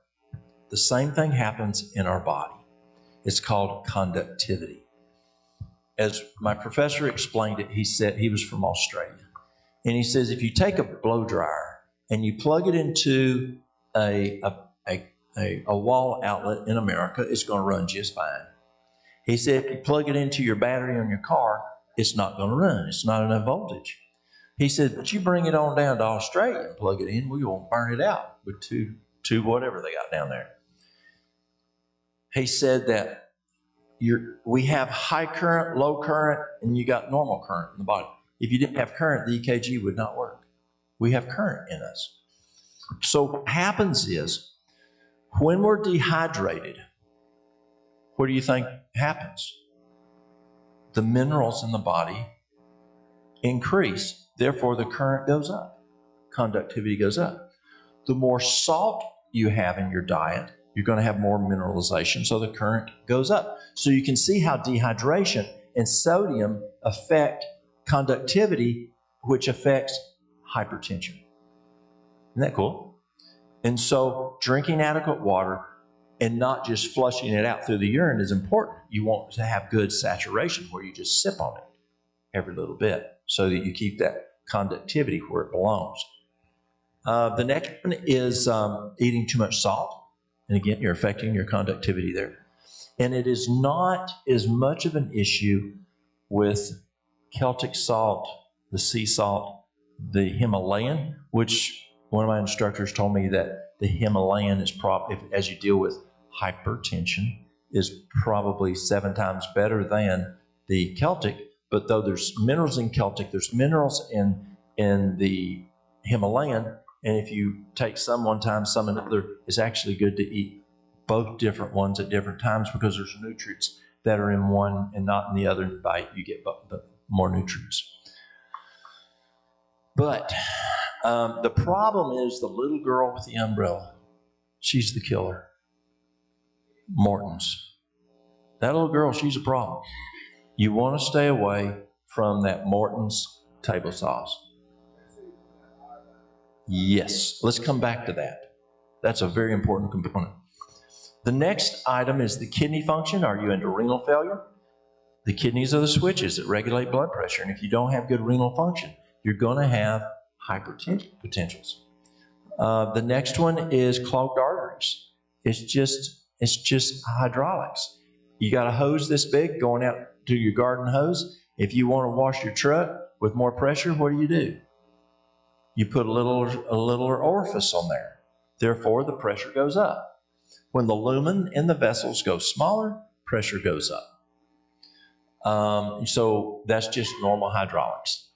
The same thing happens in our body. It's called conductivity. As my professor explained it, he said, he was from Australia, and he says if you take a blow dryer and you plug it into a wall outlet in America, it's going to run just fine. He said if you plug it into your battery on your car, it's not going to run. It's not enough voltage. He said, but you bring it on down to Australia and plug it in, we won't burn it out with two whatever they got down there. He said that we have high current, low current, and you got normal current in the body. If you didn't have current, the EKG would not work. We have current in us. So what happens is, when we're dehydrated, what do you think happens? The minerals in the body increase. Therefore, the current goes up. Conductivity goes up. The more salt you have in your diet, you're going to have more mineralization, so the current goes up. So you can see how dehydration and sodium affect conductivity, which affects hypertension. Isn't that cool? And so drinking adequate water and not just flushing it out through the urine is important. You want to have good saturation where you just sip on it every little bit so that you keep that conductivity where it belongs. The next one is eating too much salt. And again, you're affecting your conductivity there. And it is not as much of an issue with Celtic salt, the sea salt, the Himalayan, which one of my instructors told me that the Himalayan is as you deal with hypertension, is probably 7 times better than the Celtic. But though there's minerals in Celtic, there's minerals in the Himalayan. And if you take some one time, some another, it's actually good to eat both different ones at different times because there's nutrients that are in one and not in the other. By you get more nutrients. But the problem is the little girl with the umbrella. She's the killer. Morton's. That little girl, she's a problem. You want to stay away from that Morton's table sauce. Yes, let's come back to that. That's a very important component. The next item is the kidney function. Are you into renal failure? The kidneys are the switches that regulate blood pressure. And if you don't have good renal function, you're going to have hypertension potentials. The next one is clogged arteries. It's just hydraulics. You got a hose this big going out to your garden hose. If you want to wash your truck with more pressure, what do? You put a little orifice on there. Therefore, the pressure goes up. When the lumen in the vessels go smaller, pressure goes up. So that's just normal hydraulics.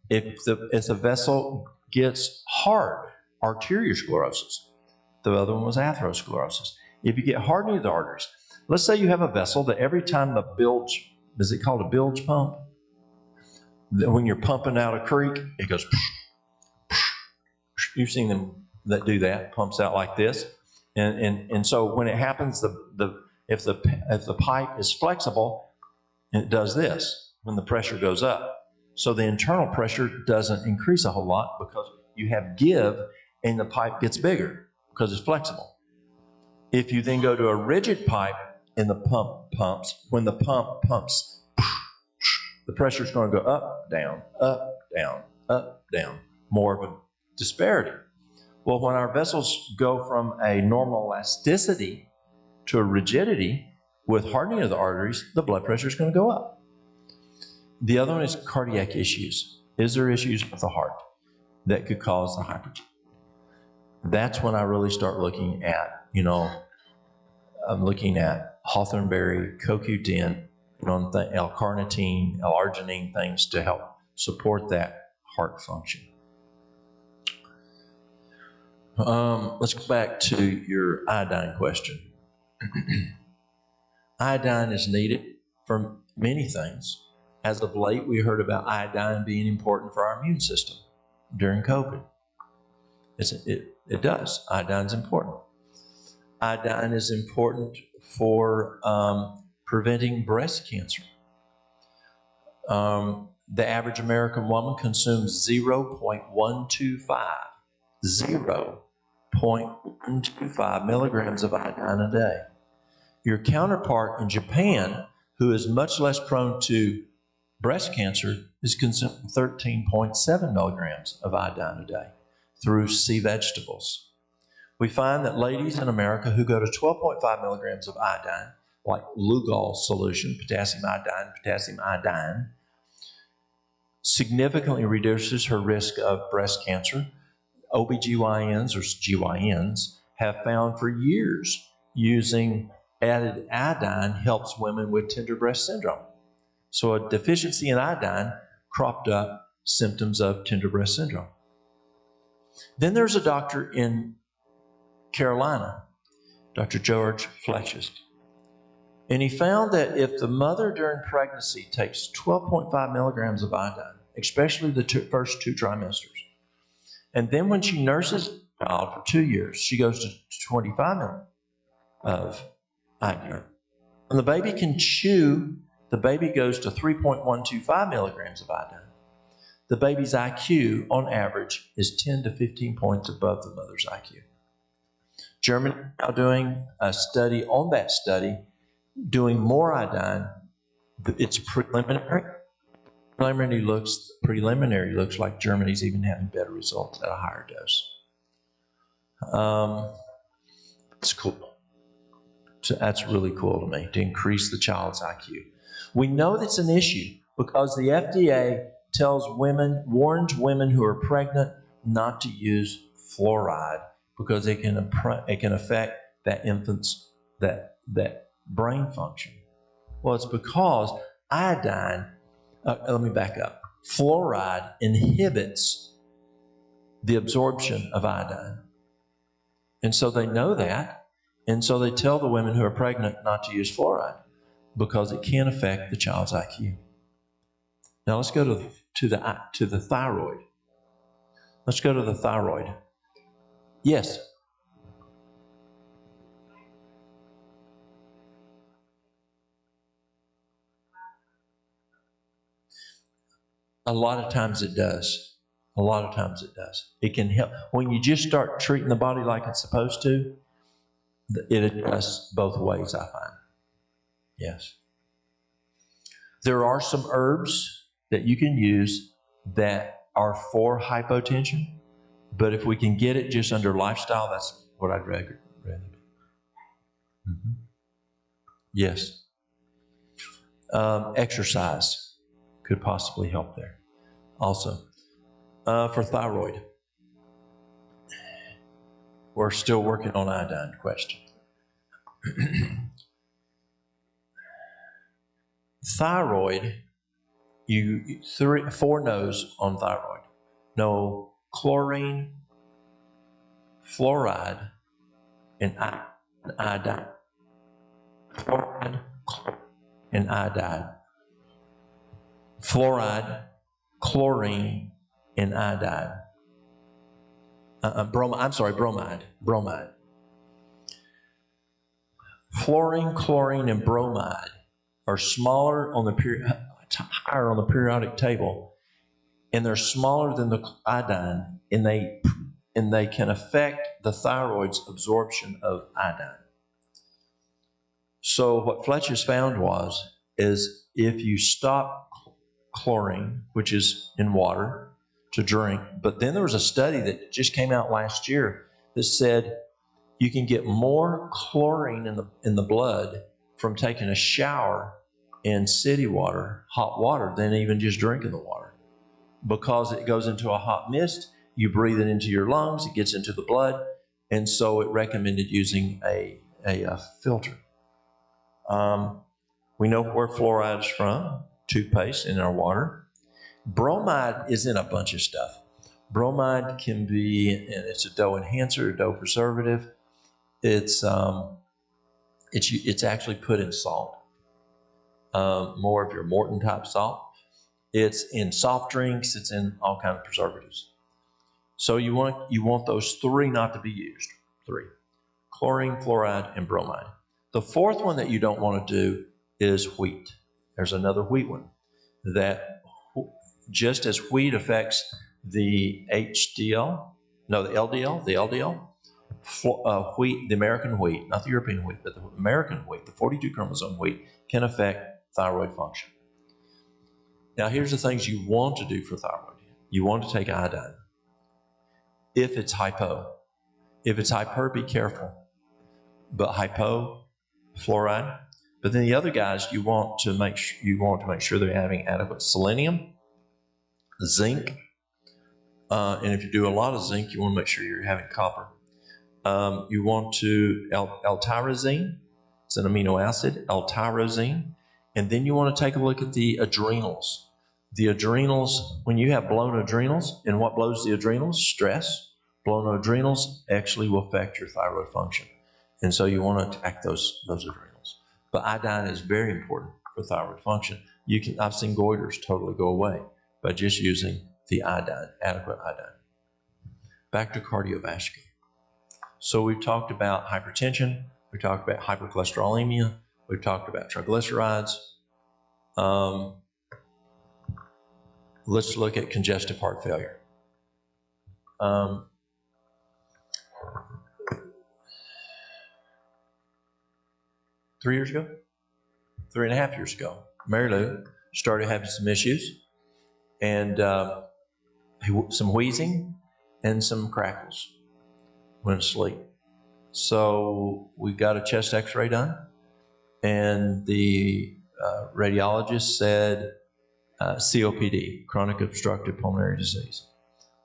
If the vessel gets hard, arteriosclerosis. The other one was atherosclerosis. If you get hardening of the arteries, let's say you have a vessel that every time the bilge, is it called a bilge pump? When you're pumping out a creek, it goes. You've seen them that do that, pumps out like this, and so when it happens, if the pipe is flexible, it does this when the pressure goes up. So the internal pressure doesn't increase a whole lot because you have give, and the pipe gets bigger because it's flexible. If you then go to a rigid pipe and the pump pumps, when the pump pumps, the pressure is going to go up, down, up, down, up, down, more of a disparity. Well, when our vessels go from a normal elasticity to a rigidity with hardening of the arteries, the blood pressure is going to go up. The other one is cardiac issues. Is there issues with the heart that could cause the hypertension? That's when I really start looking at, I'm looking at hawthorn berry, CoQ10, L-carnitine, L-arginine, things to help support that heart function. Let's go back to your iodine question. Iodine is needed for many things. As of late, we heard about iodine being important for our immune system during COVID. It does. Iodine's important. Iodine is important for preventing breast cancer. The average American woman consumes 0.125 milligrams of iodine a day. Your counterpart in Japan, who is much less prone to breast cancer, is consuming 13.7 milligrams of iodine a day through sea vegetables. We find that ladies in America who go to 12.5 milligrams of iodine, like Lugol solution, potassium iodine, significantly reduces her risk of breast cancer. OBGYNs or GYNs have found for years using added iodine helps women with tender breast syndrome. So a deficiency in iodine cropped up symptoms of tender breast syndrome. Then there's a doctor in Carolina, Dr. George Fletchist. And he found that if the mother during pregnancy takes 12.5 milligrams of iodine, especially the first 2 trimesters, and then when she nurses the child for 2 years, she goes to 25 milligrams of iodine. When the baby can chew, the baby goes to 3.125 milligrams of iodine. The baby's IQ, on average, is 10 to 15 points above the mother's IQ. Germany is now doing a study on that study, doing more iodine. It's preliminary. Preliminary looks like Germany's even having better results at a higher dose. It's cool. So that's really cool to me, to increase the child's IQ. We know that's an issue because the FDA warns women who are pregnant not to use fluoride because it can affect that infant's that brain function. Well, it's because iodine, let me back up. Fluoride inhibits the absorption of iodine. And so they know that. And so they tell the women who are pregnant not to use fluoride because it can affect the child's IQ. Now let's go to the thyroid. Let's go to the thyroid. Yes. A lot of times it does. A lot of times it does. It can help. When you just start treating the body like it's supposed to, it adjusts both ways, I find. Yes. There are some herbs that you can use that are for hypotension, but if we can get it just under lifestyle, that's what I'd rather do. Mm-hmm. Yes. Exercise could possibly help there. Also, for thyroid, we're still working on iodine question. Thyroid, 4 no's on thyroid. No chlorine, fluoride, and iodine. Fluoride, and iodine. Fluoride, chlorine, and iodine. Bromide. Fluorine, chlorine, and bromide are smaller on higher on the periodic table, and they're smaller than the iodine, and they can affect the thyroid's absorption of iodine. So what Fletcher's found is if you stop chlorine, which is in water, to drink, but then there was a study that just came out last year that said you can get more chlorine in the blood from taking a shower in city water, hot water, than even just drinking the water, because it goes into a hot mist. You breathe it into your lungs, it gets into the blood, and so it recommended using a filter. We know where fluoride is from, toothpaste in our water. Bromide is in a bunch of stuff. Bromide can be, and it's a dough enhancer, a dough preservative. It's actually put in salt, more of your Morton type salt. It's in soft drinks. It's in all kinds of preservatives. So you want those 3 not to be used. 3: chlorine, fluoride, and bromide. The 4th one that you don't want to do is wheat. There's another wheat one that, just as wheat affects the LDL, wheat, the American wheat, not the European wheat, but the American wheat, the 42 chromosome wheat, can affect thyroid function. Now, here's the things you want to do for thyroid. You want to take iodine. If it's hypo. If it's hyper, be careful. But hypo, fluoride. But then the other guys, you want to make sure they're having adequate selenium, zinc, and if you do a lot of zinc, you want to make sure you're having copper. You want to L-tyrosine. It's an amino acid, L-tyrosine. And then you want to take a look at the adrenals. The adrenals, when you have blown adrenals, and what blows the adrenals? Stress. Blown adrenals actually will affect your thyroid function. And so you want to attack those adrenals. But iodine is very important for thyroid function. I've seen goiters totally go away by just using the iodine, adequate iodine. Back to cardiovascular. So we've talked about hypertension, we talked about hypercholesterolemia, we've talked about triglycerides. Let's look at congestive heart failure. 3 years ago, 3.5 years ago, Mary Lou started having some issues and some wheezing and some crackles when asleep. So we got a chest x-ray done, and the radiologist said COPD, chronic obstructive pulmonary disease.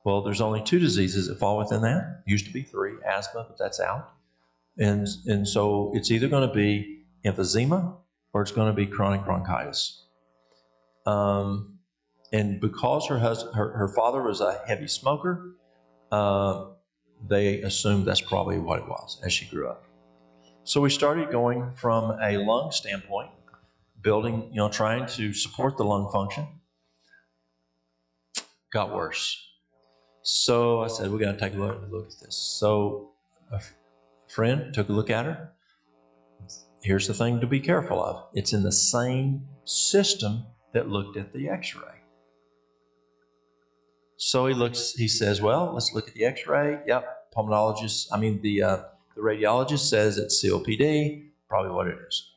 Well, there's only 2 diseases that fall within that. Used to be 3, asthma, but that's out. And so it's either going to be emphysema or it's going to be chronic bronchitis. And because her father was a heavy smoker, they assumed that's probably what it was as she grew up. So we started going from a lung standpoint, building, trying to support the lung function. Got worse. So I said, we got to take a look at this. So a friend took a look at her. Here's the thing to be careful of. It's in the same system that looked at the x-ray. So he says, well, let's look at the x-ray. Yep, the radiologist says it's COPD, probably what it is.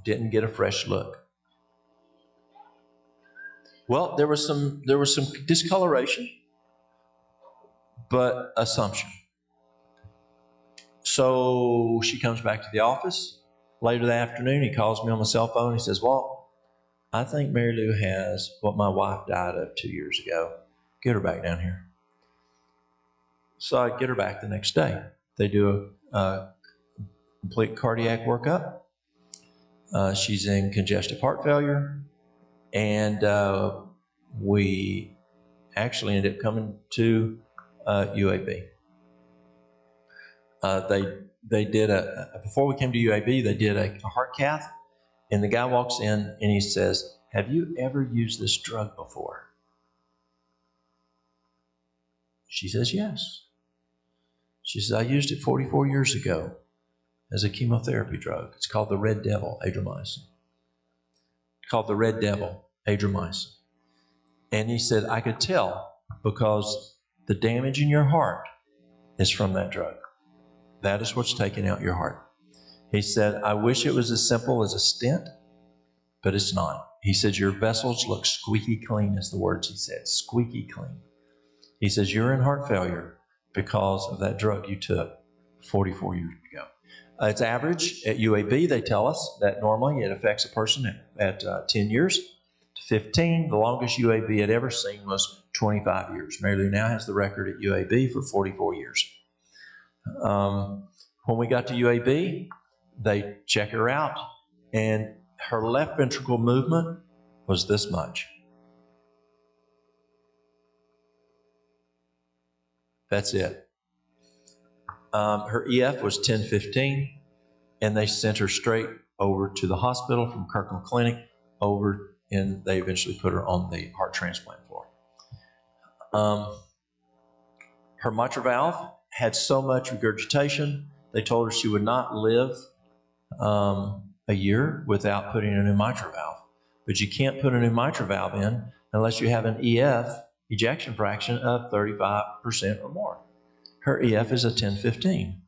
Didn't get a fresh look. Well, there was some discoloration, but assumption. So she comes back to the office. Later that afternoon, he calls me on my cell phone. He says, Walt, I think Mary Lou has what my wife died of 2 years ago. Get her back down here. So I get her back the next day. They do a complete cardiac workup. She's in congestive heart failure. And we actually ended up coming to UAB. They did before we came to UAB, they did a heart cath, and the guy walks in and he says, have you ever used this drug before? She says, yes. She says, I used it 44 years ago as a chemotherapy drug. It's called the Red Devil, adriamycin. It's called the Red Devil, adriamycin. And he said, I could tell because the damage in your heart is from that drug. That is what's taking out your heart. He said, I wish it was as simple as a stent, but it's not. He said, your vessels look squeaky clean, is the words he said, squeaky clean. He says, you're in heart failure because of that drug you took 44 years ago. It's average at UAB. They tell us that normally it affects a person at 10 years to 15. The longest UAB had ever seen was 25 years. Mary Lou now has the record at UAB for 44 years. When we got to UAB, they check her out, and her left ventricle movement was this much. That's it. Her EF was 1015, and they sent her straight over to the hospital from Kirkland Clinic and they eventually put her on the heart transplant floor. Her mitral valve had so much regurgitation, they told her she would not live a year without putting in a new mitral valve. But you can't put a new mitral valve in unless you have an EF, ejection fraction, of 35% or more. Her EF is a 1015.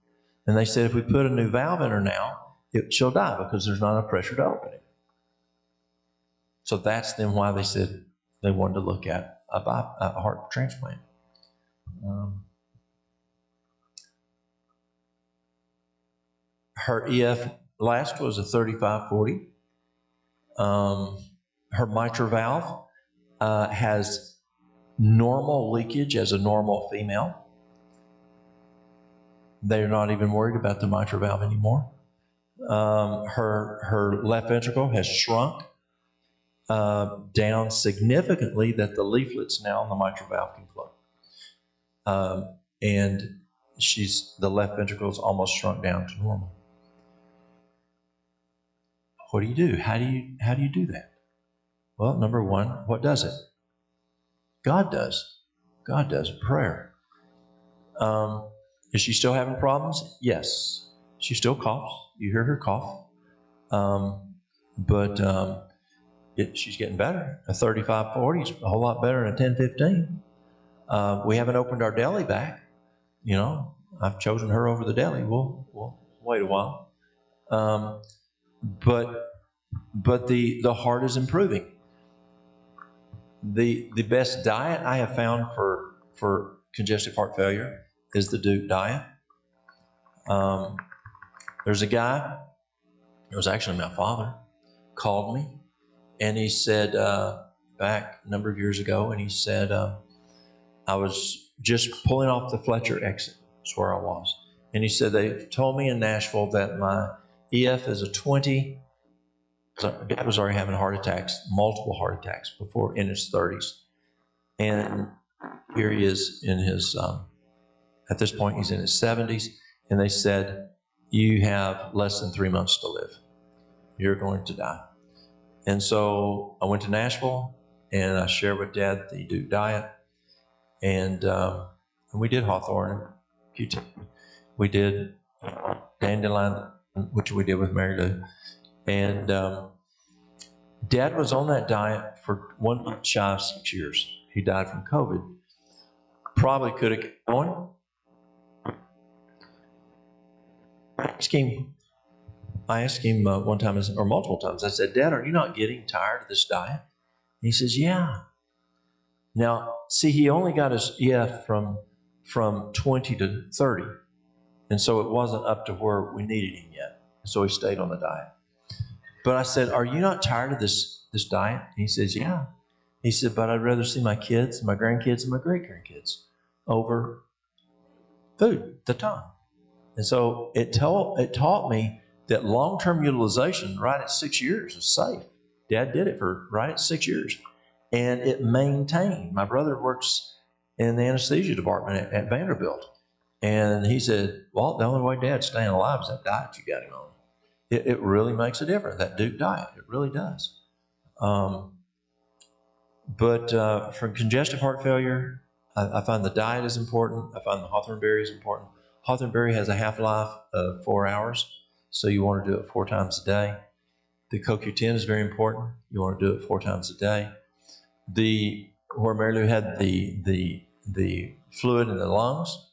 And they said if we put a new valve in her now, she'll die because there's not enough pressure to open it. So that's then why they said they wanted to look at a heart transplant. Her EF last was a 3540. Her mitral valve has normal leakage as a normal female. They're not even worried about the mitral valve anymore. Her left ventricle has shrunk down significantly that the leaflets now on the mitral valve can flow. And the left ventricle is almost shrunk down to normal. what do you do? How do you do that? Well, number one, what does it? God does. God does. Prayer. Is she still having problems? Yes. She still coughs. You hear her cough. But she's getting better. A 35-40 is a whole lot better than a 10-15. We haven't opened our deli back. You know, I've chosen her over the deli. We'll wait a while. But the heart is improving. The best diet I have found for congestive heart failure is the Duke diet. There's a guy, it was actually my father, called me, and he said, back a number of years ago, and he said, I was just pulling off the Fletcher exit, that's where I was. And he said, they told me in Nashville that my EF is a 20. Dad was already having heart attacks, multiple heart attacks before in his 30s. And here he is in his, at this point, he's in his 70s. And they said, you have less than 3 months to live. You're going to die. And so I went to Nashville and I shared with Dad the Duke diet. And we did Hawthorne, Q-tip. We did Dandelion, which we did with Mary Lou. And Dad was on that diet for 1 month shy of 6 years. He died from COVID. Probably could have kept going. I asked him one time, or multiple times, I said, Dad, are you not getting tired of this diet? And he says, yeah. Now, see, he only got his EF from 20 to 30. And so it wasn't up to where we needed him yet. So he stayed on the diet. But I said, are you not tired of this diet? And he says, yeah. He said, but I'd rather see my kids, my grandkids, and my great-grandkids over food at the time. And so it taught me that long-term utilization right at 6 years is safe. Dad did it for right at 6 years. And it maintained. My brother works in the anesthesia department at Vanderbilt. And he said, Walt, the only way Dad's staying alive is that diet you got him on. It really makes a difference, that Duke diet. It really does. But for congestive heart failure, I find the diet is important. I find the hawthorn berry is important. Hawthorn berry has a half-life of 4 hours, so you want to do it 4 times a day. The CoQ10 is very important. You want to do it 4 times a day. Where Mary Lou had the fluid in the lungs,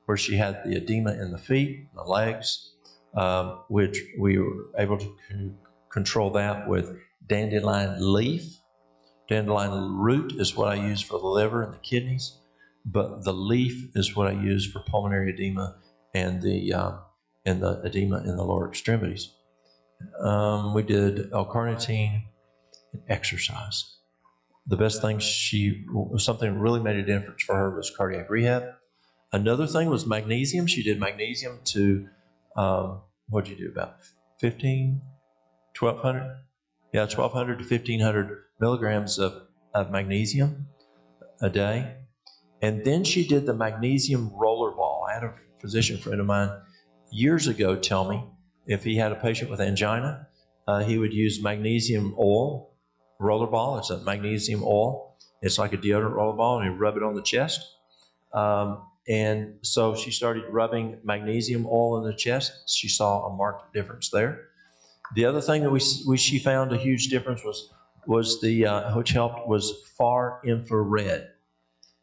where she had the edema in the feet, the legs, which we were able to control that with dandelion leaf. Dandelion root is what I use for the liver and the kidneys, but the leaf is what I use for pulmonary edema and the edema in the lower extremities. We did L-carnitine and exercise. The best thing something that really made a difference for her was cardiac rehab. Another thing was magnesium. She did magnesium to, what'd you do, about 1,200? Yeah, 1,200 to 1,500 milligrams of magnesium a day. And then she did the magnesium roller ball. I had a physician friend of mine years ago tell me if he had a patient with angina, he would use magnesium oil, roller ball. It's a magnesium oil. It's like a deodorant roller ball, and you rub it on the chest. And so she started rubbing magnesium oil in the chest. She saw a marked difference there. The other thing that she found a huge difference was which helped was far infrared.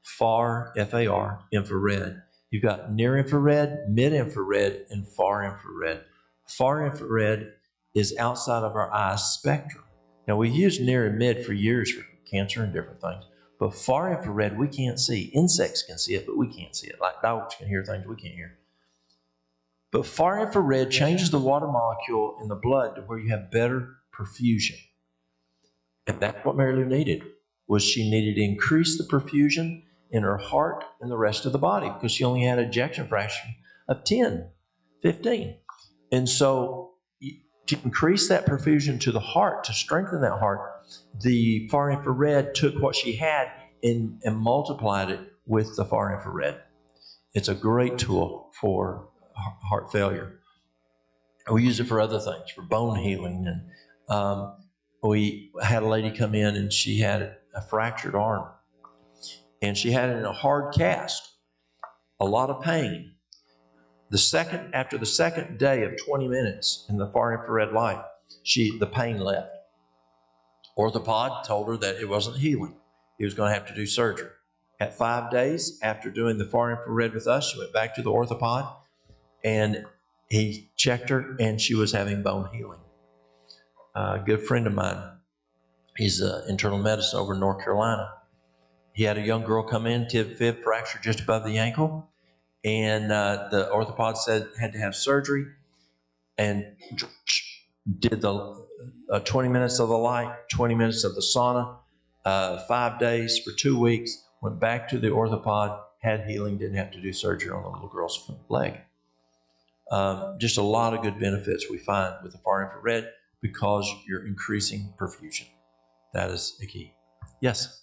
Far, F-A-R, infrared. You've got near infrared, mid infrared, and far infrared. Far infrared is outside of our eye spectrum. Now, we used near and mid for years for cancer and different things. But far infrared, we can't see. Insects can see it, but we can't see it. Like dogs can hear things we can't hear. But far infrared changes the water molecule in the blood to where you have better perfusion. And that's what Mary Lou needed, was she needed to increase the perfusion in her heart and the rest of the body because she only had an ejection fraction of 10, 15. And so to increase that perfusion to the heart, to strengthen that heart, the far infrared took what she had and multiplied it with the far infrared. It's a great tool for heart failure. We use it for other things, for bone healing and We had a lady come in and she had a fractured arm, and she had it in a hard cast, a lot of pain. After the second day of 20 minutes in the far infrared light, the pain left. Orthopod told her that it wasn't healing. He was going to have to do surgery. At 5 days after doing the far infrared with us, she went back to the orthopod, and he checked her, and she was having bone healing. A good friend of mine, he's internal medicine over in North Carolina. He had a young girl come in, tib-fib fracture just above the ankle, and the orthopod said had to have surgery, and did the 20 minutes of the light, 20 minutes of the sauna, 5 days for 2 weeks, went back to the orthopod, had healing, didn't have to do surgery on the little girl's leg. Just a lot of good benefits we find with the far infrared because you're increasing perfusion. That is the key. Yes?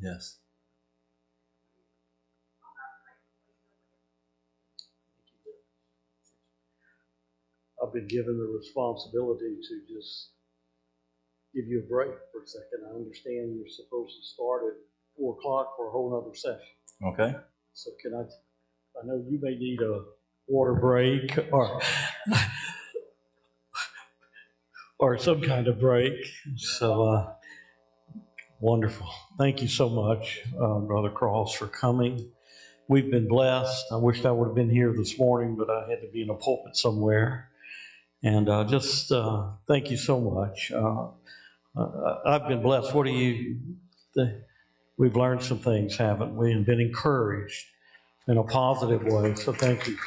Yes. I've been given the responsibility to just give you a break for a second. I understand you're supposed to start at 4 o'clock for a whole other session. Okay. So I know you may need a water break or some kind of break. So, wonderful. Thank you so much, Brother Cross, for coming. We've been blessed. I wished I would have been here this morning, but I had to be in a pulpit somewhere. And just thank you so much. I've been blessed. What do you think? We've learned some things, haven't we? And been encouraged in a positive way. So thank you.